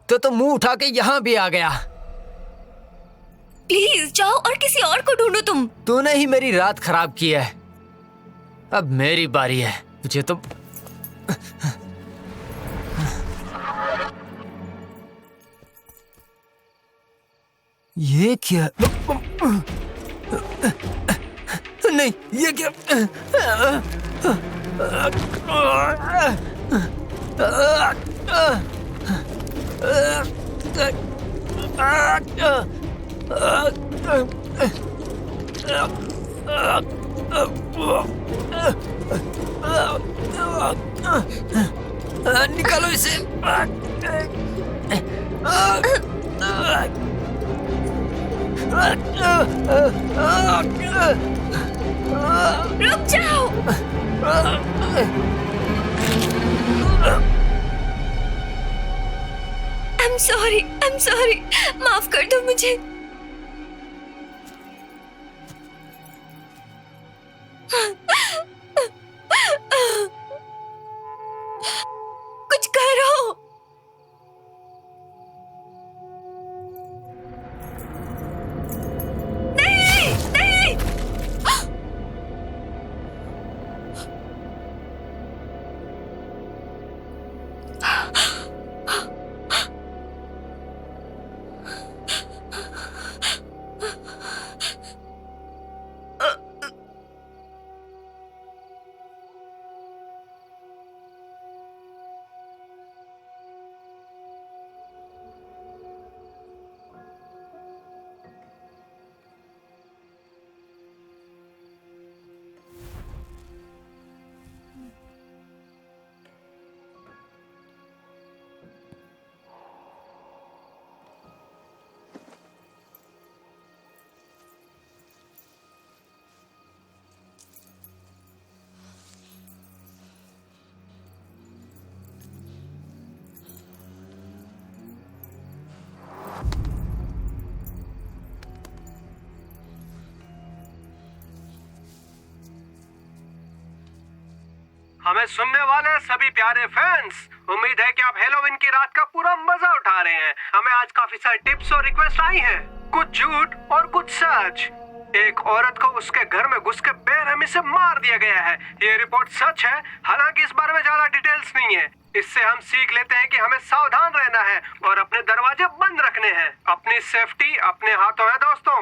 [SPEAKER 3] तो तुम मुंह उठा के यहां भी आ गया।
[SPEAKER 5] प्लीज जाओ और किसी और को ढूंढो तुम।
[SPEAKER 3] तूने ही मेरी रात खराब की है। अब मेरी बारी है। मुझे तो ये क्या? नहीं, ये क्या? निकालो इसे।
[SPEAKER 5] रुक जाओ। I'm sorry, माफ कर दो मुझे। कुछ करो। नहीं, नहीं।
[SPEAKER 7] हमें सुनने वाले सभी प्यारे फैंस, उम्मीद है कि आप हेलोवीन की रात का पूरा मजा उठा रहे हैं। हमें आज काफी सारे टिप्स और रिक्वेस्ट आई हैं, कुछ झूठ और कुछ सच। एक औरत को उसके घर में घुस के बेरहमी से मार दिया गया है। ये रिपोर्ट सच है, हालांकि इस बारे में ज्यादा डिटेल्स नहीं है। इससे हम सीख लेते हैं कि हमें सावधान रहना है और अपने दरवाजे बंद रखने हैं। अपनी सेफ्टी अपने हाथों है दोस्तों।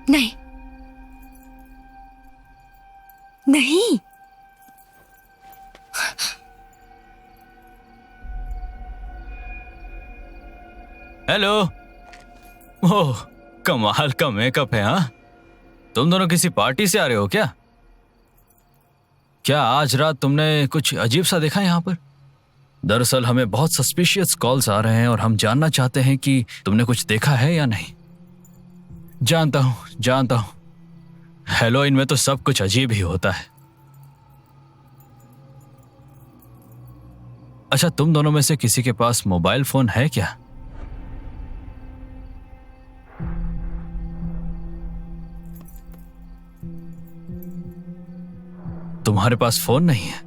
[SPEAKER 5] नहीं, नहीं।
[SPEAKER 4] हेलो। ओह, कमाल का मेकअप है। हाँ, तुम दोनों किसी पार्टी से आ रहे हो क्या? क्या आज रात तुमने कुछ अजीब सा देखा यहाँ पर? दरअसल हमें बहुत सस्पिशियस कॉल्स आ रहे हैं और हम जानना चाहते हैं कि तुमने कुछ देखा है या नहीं। जानता हूं हेलोइन में तो सब कुछ अजीब ही होता है। अच्छा, तुम दोनों में से किसी के पास मोबाइल फोन है क्या? तुम्हारे पास फोन नहीं है?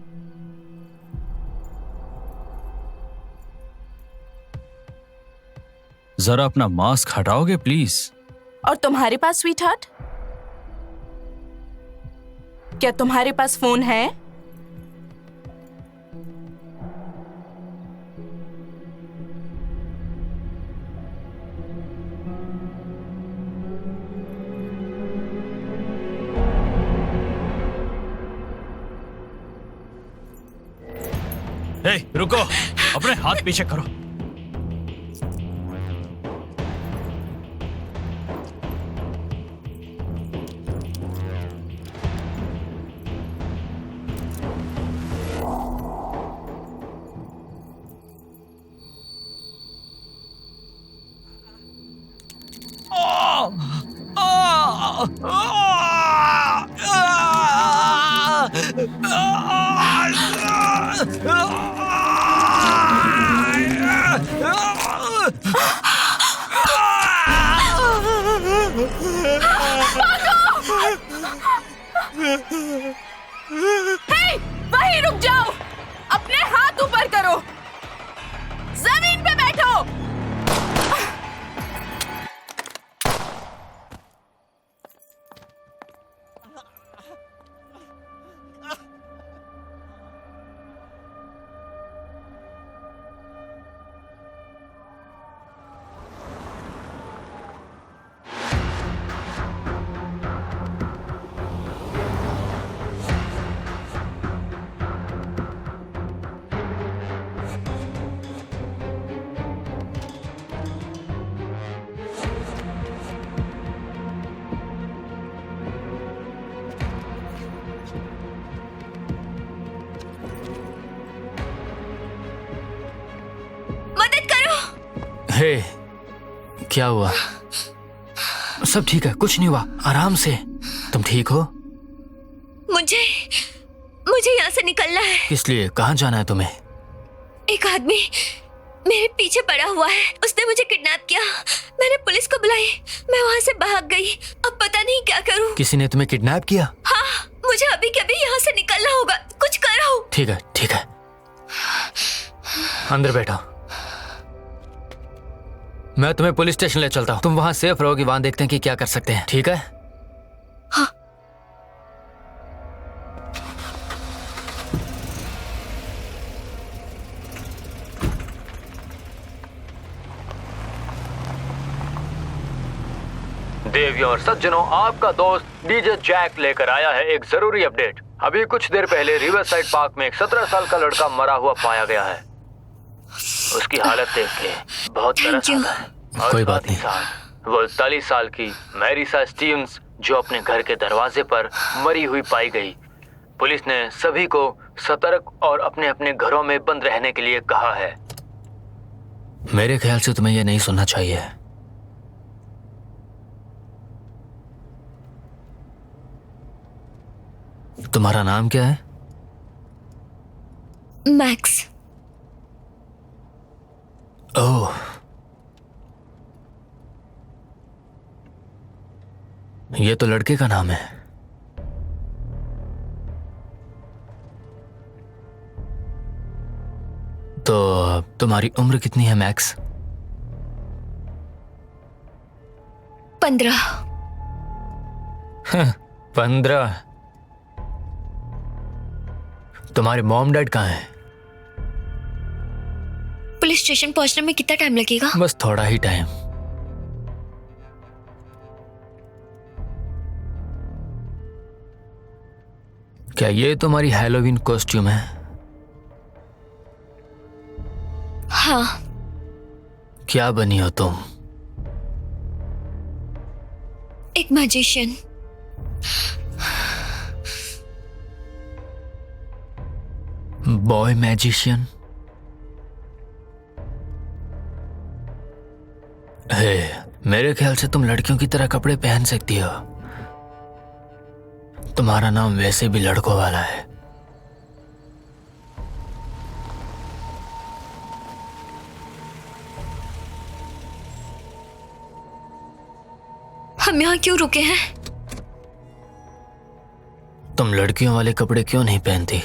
[SPEAKER 4] जरा अपना मास्क हटाओगे प्लीज?
[SPEAKER 2] और तुम्हारे पास स्वीट हार्ट, क्या तुम्हारे पास फोन है?
[SPEAKER 4] हे, रुको, अपने हाथ पीछे करो।
[SPEAKER 3] हे, क्या हुआ? सब ठीक है, कुछ नहीं हुआ, आराम से। तुम ठीक हो?
[SPEAKER 5] मुझे यहाँ से निकलना है।
[SPEAKER 3] किस लिए? कहाँ जाना है तुम्हें?
[SPEAKER 5] एक आदमी मेरे पीछे पड़ा हुआ है, उसने मुझे किडनैप किया। मैंने पुलिस को बुलाई, मैं वहाँ से भाग गई। अब पता नहीं क्या करूँ।
[SPEAKER 3] किसी ने तुम्हें किडनैप किया?
[SPEAKER 5] हाँ, मुझे अभी के अभी यहाँ से निकलना होगा, कुछ करो।
[SPEAKER 3] ठीक है, ठीक है, अंदर बैठो। मैं तुम्हें पुलिस स्टेशन ले चलता हूँ, तुम वहां सेफ रहोगी, वहां देखते हैं कि क्या कर सकते हैं, ठीक है?
[SPEAKER 5] हाँ।
[SPEAKER 3] देवियों और सज्जनों, आपका दोस्त डीजे जैक लेकर आया है एक जरूरी अपडेट। अभी कुछ देर पहले रिवरसाइड पार्क में एक 17 साल का लड़का मरा हुआ पाया गया है। उसकी हालत देख के बहुत तरस आता है। कोई बात नहीं। वो 41 साल की मैरिसा स्टीव्स जो अपने घर के दरवाजे पर मरी हुई पाई गई। पुलिस ने सभी को सतर्क और अपने अपने घरों में बंद रहने के लिए कहा है। मेरे ख्याल से तुम्हें यह नहीं सुनना चाहिए। तुम्हारा नाम क्या है?
[SPEAKER 5] मैक्स।
[SPEAKER 3] ओह, ये तो लड़के का नाम है। तो तुम्हारी उम्र कितनी है मैक्स?
[SPEAKER 5] 15।
[SPEAKER 3] 15? तुम्हारे मॉम डैड कहाँ हैं?
[SPEAKER 5] पुलिस स्टेशन पहुंचने में कितना टाइम लगेगा?
[SPEAKER 3] बस थोड़ा ही टाइम। क्या ये तुम्हारी हैलोवीन कॉस्ट्यूम है?
[SPEAKER 5] हाँ।
[SPEAKER 3] क्या बनी हो तुम?
[SPEAKER 5] एक मैजिशियन।
[SPEAKER 3] Boy magician? हे, मेरे ख्याल से तुम लड़कियों की तरह कपड़े पहन सकती हो। तुम्हारा नाम वैसे भी लड़कों वाला है।
[SPEAKER 5] हम यहाँ क्यों रुके हैं?
[SPEAKER 3] तुम लड़कियों वाले कपड़े क्यों नहीं पहनती?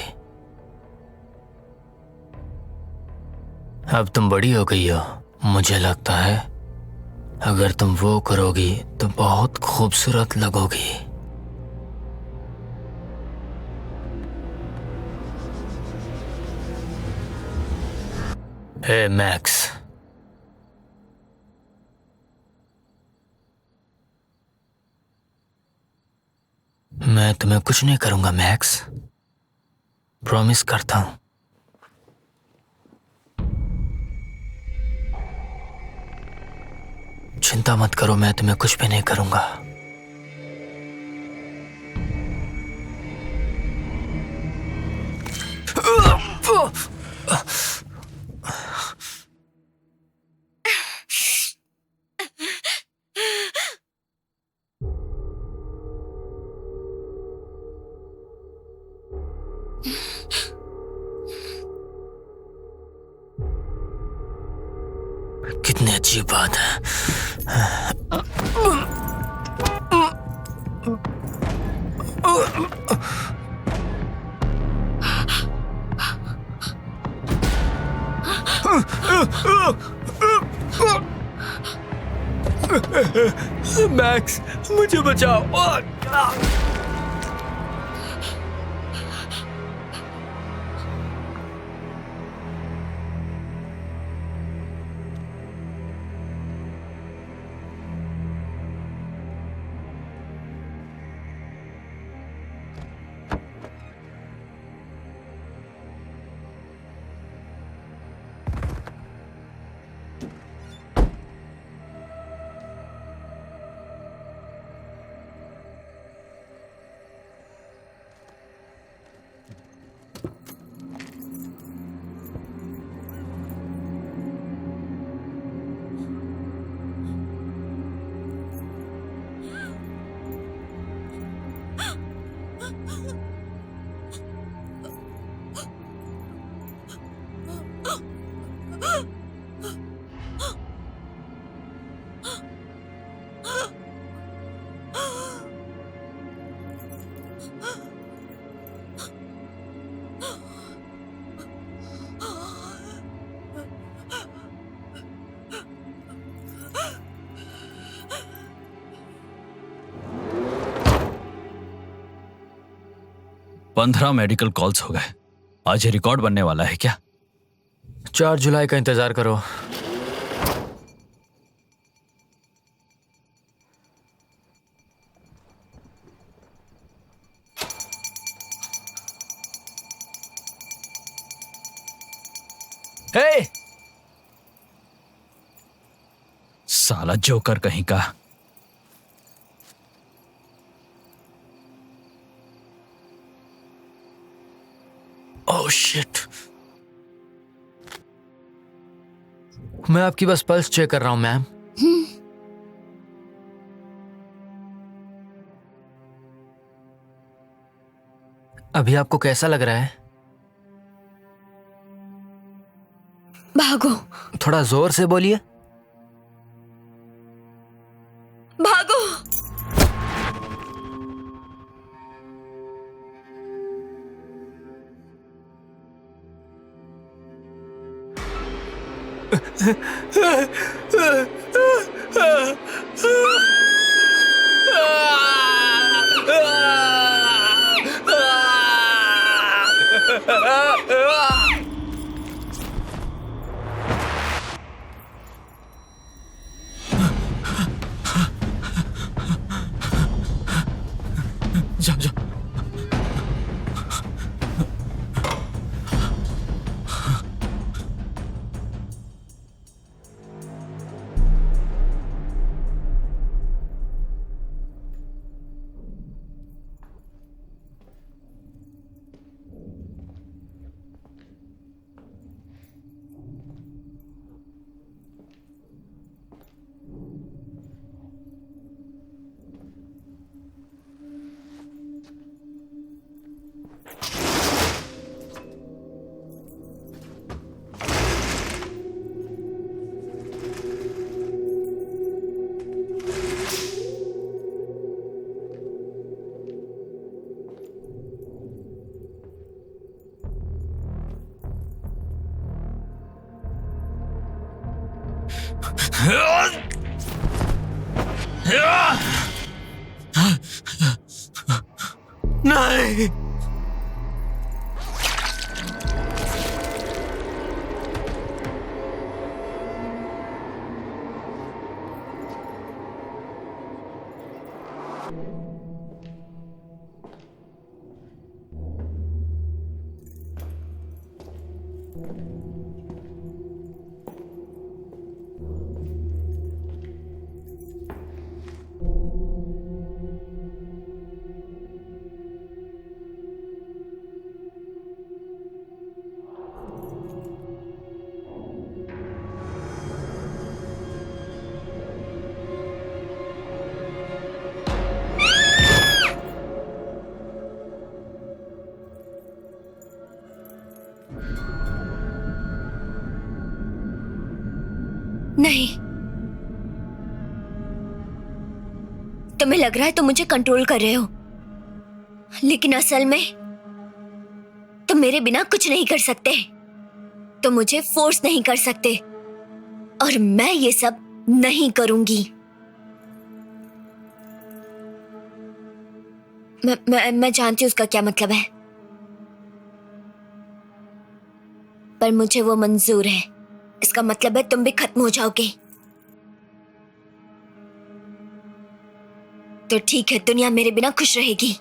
[SPEAKER 3] अब तुम बड़ी हो गई हो। मुझे लगता है अगर तुम वो करोगी तो बहुत खूबसूरत लगोगी। हे मैक्स, मैं तुम्हें कुछ नहीं करूंगा मैक्स, प्रॉमिस करता हूं। चिंता मत करो, मैं तुम्हें कुछ भी नहीं करूंगा। कितनी अजीब बात है। मैक्स, मुझे बचाओ।
[SPEAKER 4] 15 मेडिकल कॉल्स हो गए। आज ये रिकॉर्ड बनने वाला है क्या?
[SPEAKER 3] 4 जुलाई का इंतजार करो। हे!
[SPEAKER 4] साला जोकर कहीं का।
[SPEAKER 3] Oh shit. मैं आपकी बस पल्स चेक कर रहा हूं मैम। अभी आपको कैसा लग रहा है?
[SPEAKER 5] भागो,
[SPEAKER 3] थोड़ा जोर से बोलिए।
[SPEAKER 5] भागो।
[SPEAKER 4] जाओ जाओ।
[SPEAKER 3] नहीं।
[SPEAKER 5] नहीं, तुम्हें लग रहा है तुम मुझे कंट्रोल कर रहे हो, लेकिन असल में तुम मेरे बिना कुछ नहीं कर सकते। तुम मुझे फोर्स नहीं कर सकते और मैं ये सब नहीं करूंगी। मैं जानती हूं उसका क्या मतलब है, पर मुझे वो मंजूर है। इसका मतलब है तुम भी खत्म हो जाओगे। तो ठीक है, दुनिया मेरे बिना खुश रहेगी।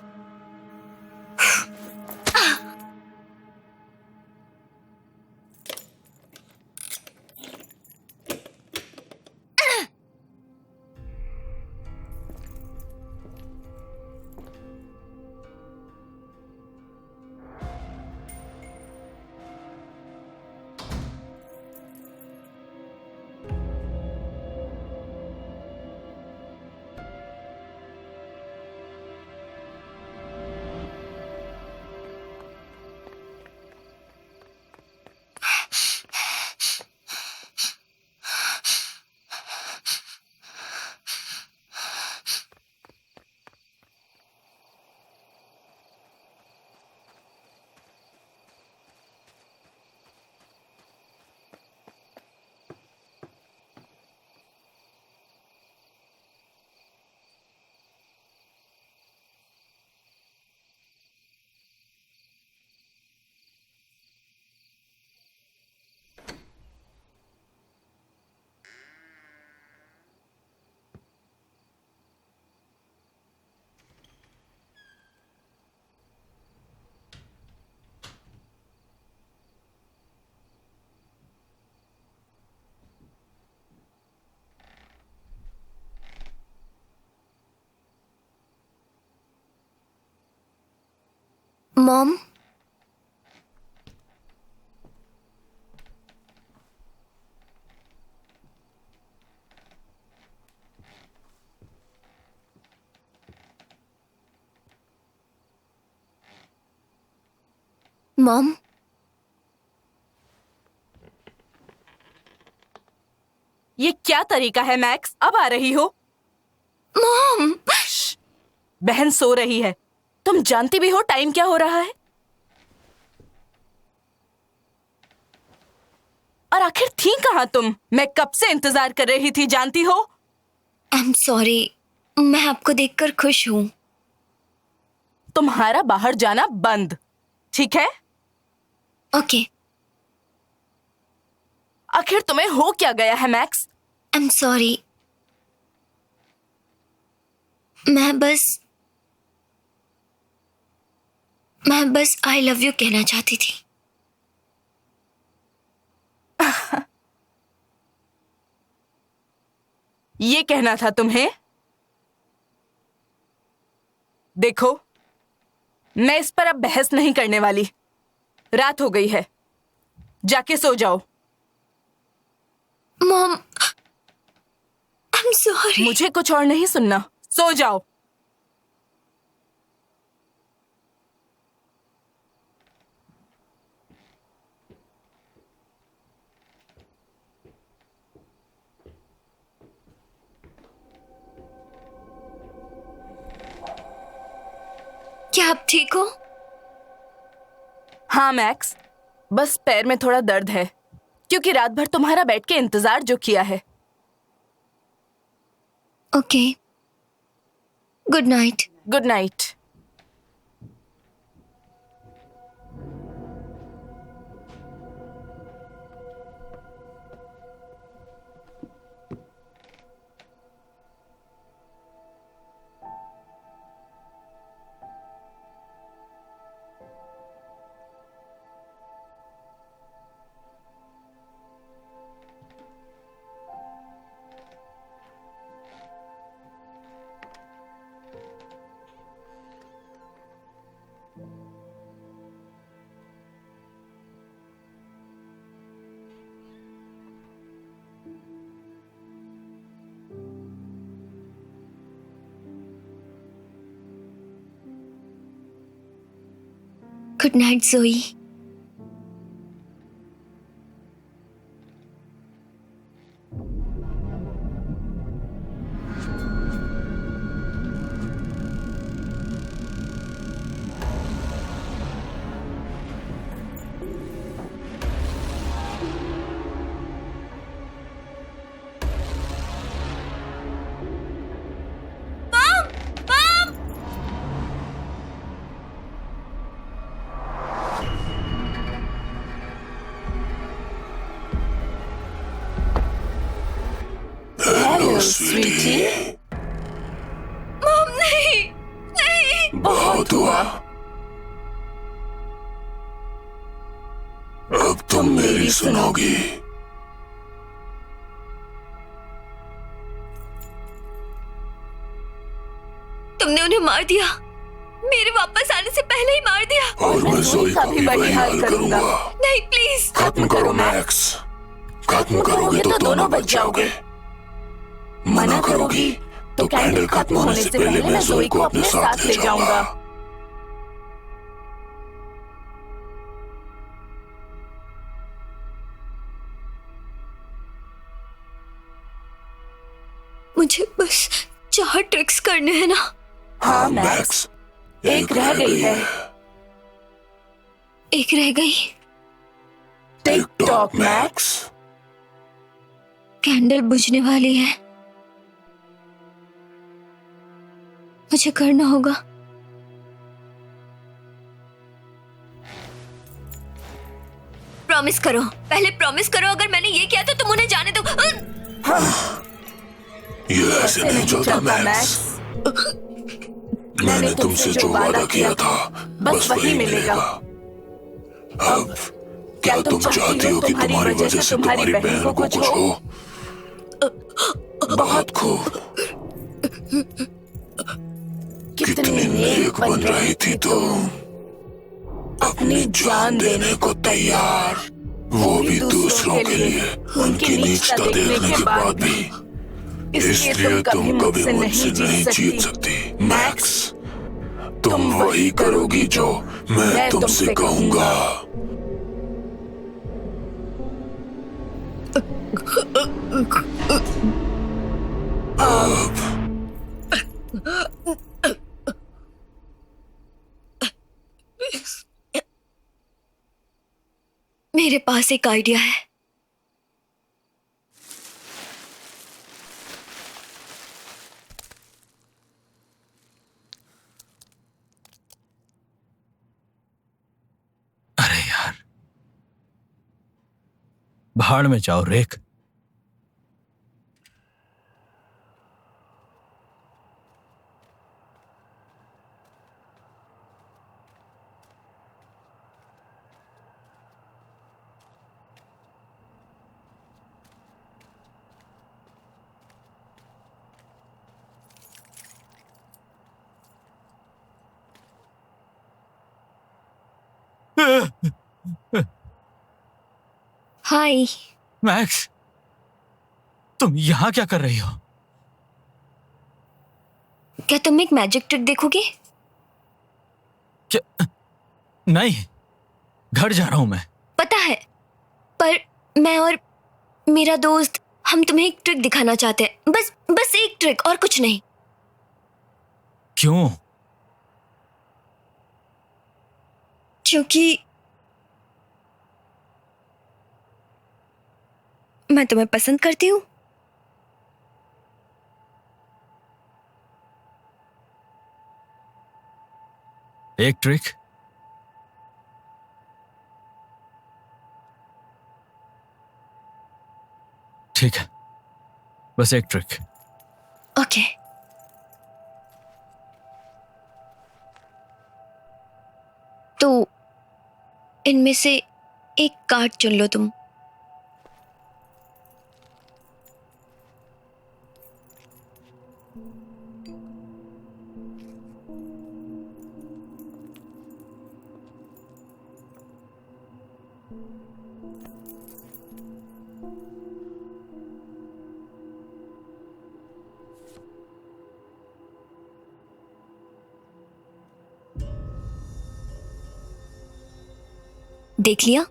[SPEAKER 5] मॉम, मॉम,
[SPEAKER 2] ये क्या तरीका है मैक्स? अब आ रही हो?
[SPEAKER 5] मॉम।
[SPEAKER 2] बहन सो रही है। तुम जानती भी हो टाइम क्या हो रहा है? और आखिर थी कहाँ तुम? मैं कब से इंतजार कर रही थी, जानती हो?
[SPEAKER 5] आई एम सॉरी, मैं आपको देखकर खुश हूँ।
[SPEAKER 2] तुम्हारा बाहर जाना बंद, ठीक है?
[SPEAKER 5] ओके।
[SPEAKER 2] आखिर तुम्हें हो क्या गया है मैक्स?
[SPEAKER 5] आई एम सॉरी, मैं बस आई लव यू कहना चाहती थी।
[SPEAKER 2] ये कहना था तुम्हें? देखो, मैं इस पर अब बहस नहीं करने वाली। रात हो गई है, जाके सो जाओ।
[SPEAKER 5] Mom, I am sorry.
[SPEAKER 2] मुझे कुछ और नहीं सुनना, सो जाओ।
[SPEAKER 5] क्या आप ठीक हो?
[SPEAKER 2] हाँ मैक्स, बस पैर में थोड़ा दर्द है, क्योंकि रात भर तुम्हारा बैठ के इंतजार जो किया है।
[SPEAKER 5] Okay, good night.
[SPEAKER 2] Good night.
[SPEAKER 5] Good night जोई।
[SPEAKER 8] स्वीटी,
[SPEAKER 5] मॉम, नहीं नहीं।
[SPEAKER 8] बहुत हुआ। अब तुम मेरी सुनोगी।
[SPEAKER 5] तुमने उन्हें मार दिया, मेरे वापस आने से पहले ही मार दिया।
[SPEAKER 8] और मैं जोई का भी वही हाल करूंगा।
[SPEAKER 5] नहीं, प्लीज
[SPEAKER 8] खत्म करो मैक्स। खत्म करोगे तो दोनों बच जाओगे। मना करोगी तो कैंडल खत्म होने से पहले मैं जोई को अपने साथ ले जाऊंगा।
[SPEAKER 5] मुझे बस 4 ट्रिक्स करने हैं ना।
[SPEAKER 8] हाँ मैक्स, एक रह गई है।
[SPEAKER 5] एक रह गई।
[SPEAKER 8] Tick tock max.
[SPEAKER 5] कैंडल बुझने वाली है, मुझे करना होगा। प्रॉमिस करो, पहले प्रॉमिस करो, अगर मैंने ये किया तो तुम उन्हें जाने दो।
[SPEAKER 8] ये ऐसे नहीं चलता मैक्स। मैंने तुमसे जो वादा किया था बस वही मिलेगा। अब क्या तुम चाहती हो कि तुम्हारी वजह से तुम्हारी बहन को कुछ हो? बहुत खूब। कितनी नेक बन रही थी तुम। अपनी जान देने को तैयार, वो भी दूसरों के लिए, उनकी नीचता देखने के बाद भी। इसलिए तुम कभी मुझसे नहीं जीत सकती मैक्स। तुम वही करोगी जो मैं तुमसे कहूंगा। अब
[SPEAKER 5] मेरे पास एक आइडिया है।
[SPEAKER 4] अरे यार, भाड़ में जाओ रेक।
[SPEAKER 5] हाय।
[SPEAKER 4] मैक्स, तुम यहां क्या कर रही हो?
[SPEAKER 5] क्या तुम एक मैजिक ट्रिक देखोगे?
[SPEAKER 4] क्या? नहीं, घर जा रहा हूं मैं।
[SPEAKER 5] पता है, पर मैं और मेरा दोस्त हम तुम्हें एक ट्रिक दिखाना चाहते हैं। बस एक ट्रिक और कुछ नहीं।
[SPEAKER 4] क्यों?
[SPEAKER 5] क्योंकि मैं तुम्हें पसंद करती हूँ।
[SPEAKER 4] एक ट्रिक? ठीक है, बस एक ट्रिक।
[SPEAKER 5] ओके। तो इनमें से एक कार्ड चुन लो तुम। देख लिया?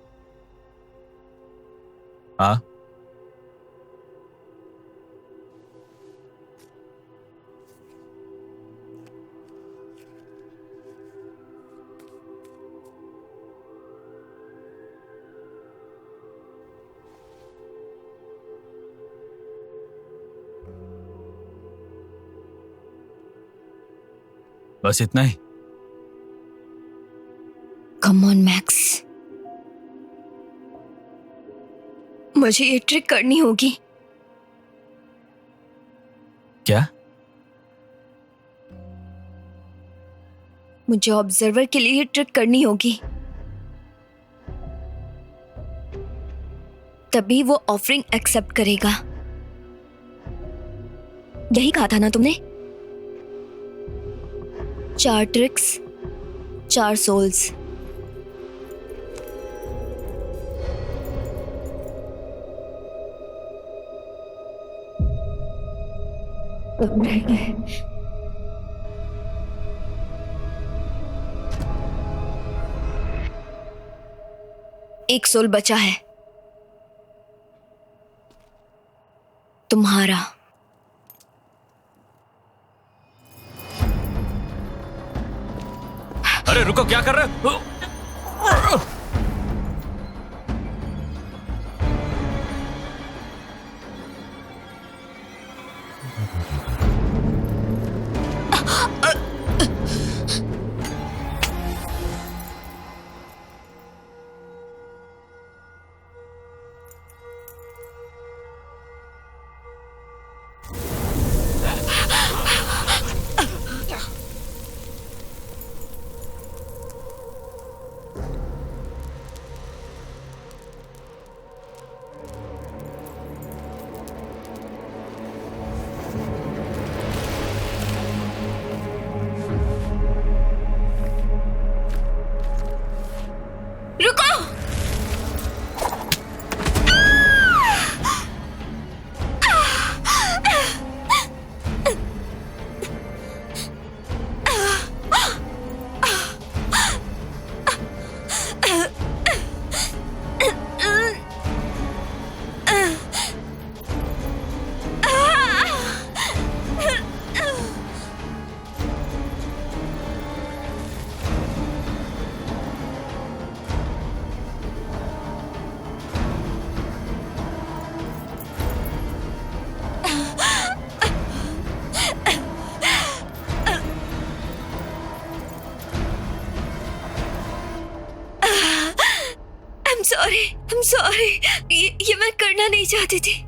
[SPEAKER 4] हाँ। बस इतना ही?
[SPEAKER 5] कम ऑन मैक्स, मुझे ये ट्रिक करनी होगी।
[SPEAKER 4] क्या?
[SPEAKER 5] मुझे ऑब्जर्वर के लिए ये ट्रिक करनी होगी, तभी वो ऑफरिंग एक्सेप्ट करेगा। यही कहा था ना तुमने? 4 ट्रिक्स, 4 सोल्स। एक सोल बचा है, तुम्हारा।
[SPEAKER 4] अरे रुको, क्या कर रहे हो?
[SPEAKER 5] I'm sorry. ये मैं करना नहीं चाहती थी.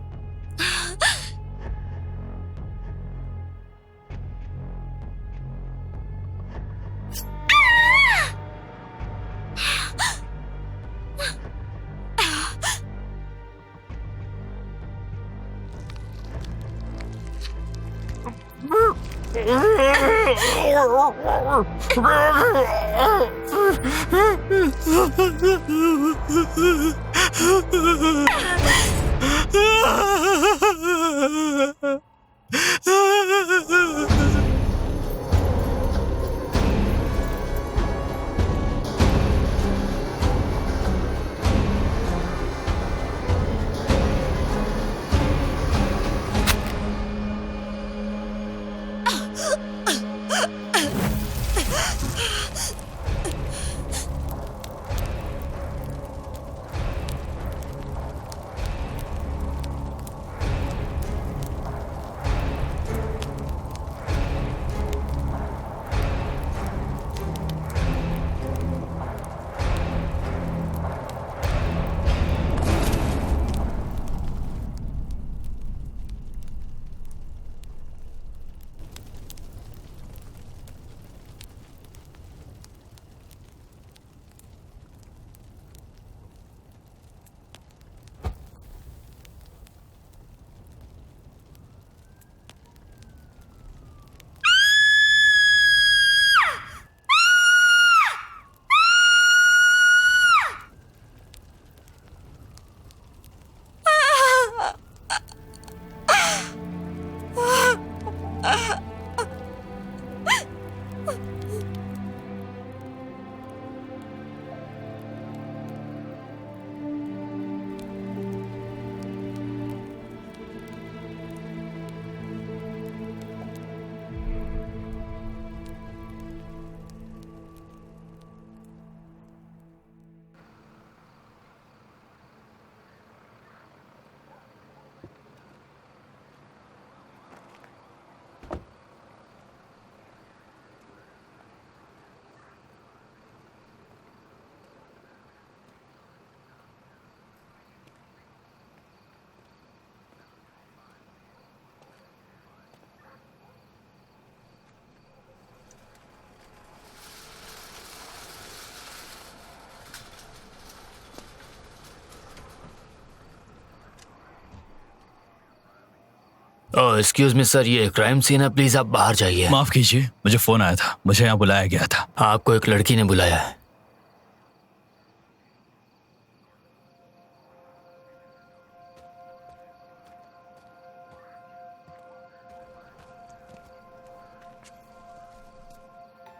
[SPEAKER 3] एक्सक्यूज मी सर, ये क्राइम सीन है, प्लीज आप बाहर जाइए.
[SPEAKER 4] माफ कीजिए, मुझे फोन आया था, मुझे यहाँ बुलाया गया था.
[SPEAKER 3] आपको एक लड़की ने बुलाया है.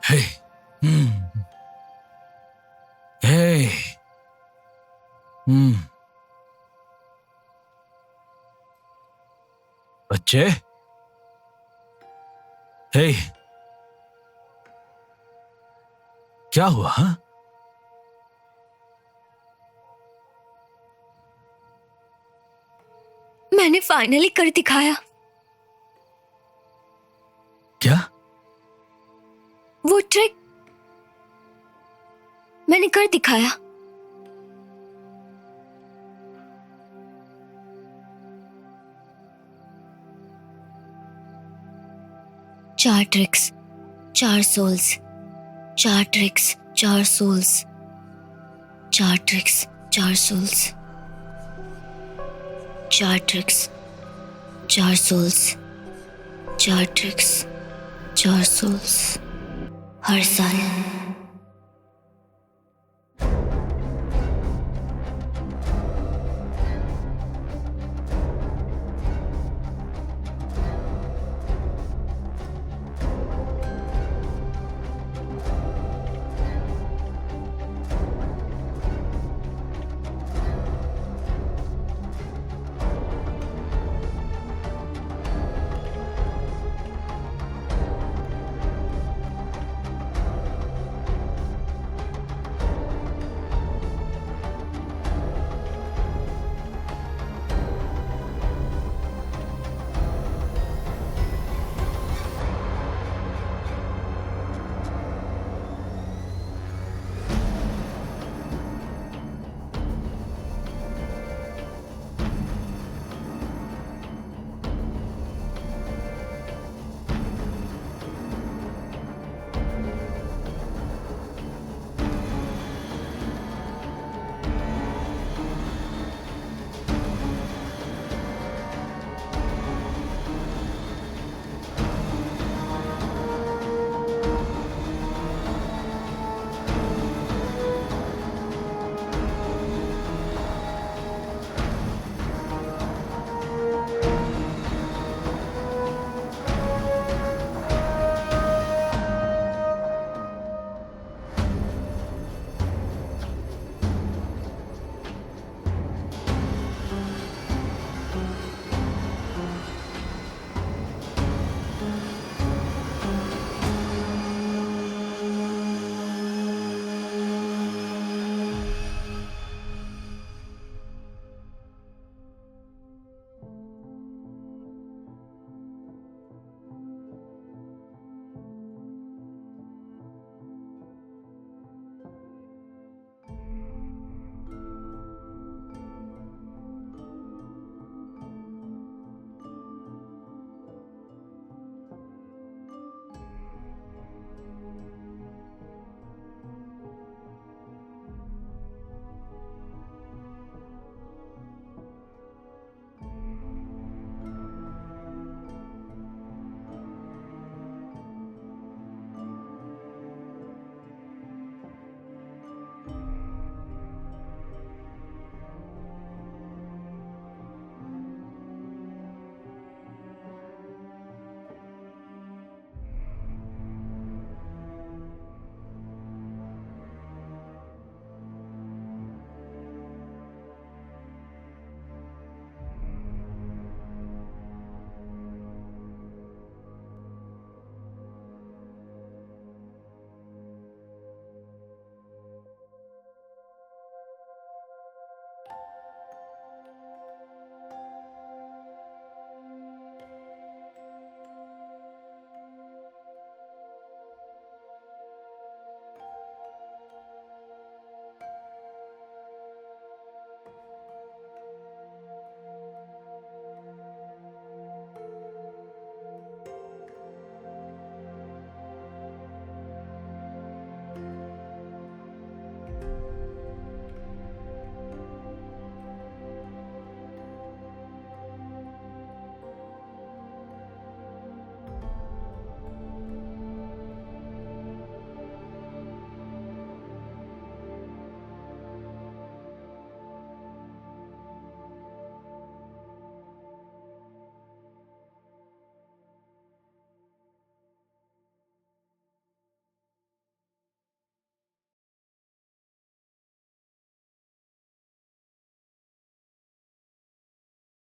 [SPEAKER 4] हे, हे, बच्चे, हे, क्या हुआ? हाँ?
[SPEAKER 5] मैंने फाइनली कर दिखाया.
[SPEAKER 4] क्या?
[SPEAKER 5] वो ट्रिक मैंने कर दिखाया. चार tricks, 4 souls. 4 tricks, 4 souls. 4 tricks, 4 souls. 4 tricks, 4 souls. 4 tricks, 4 souls. हर साल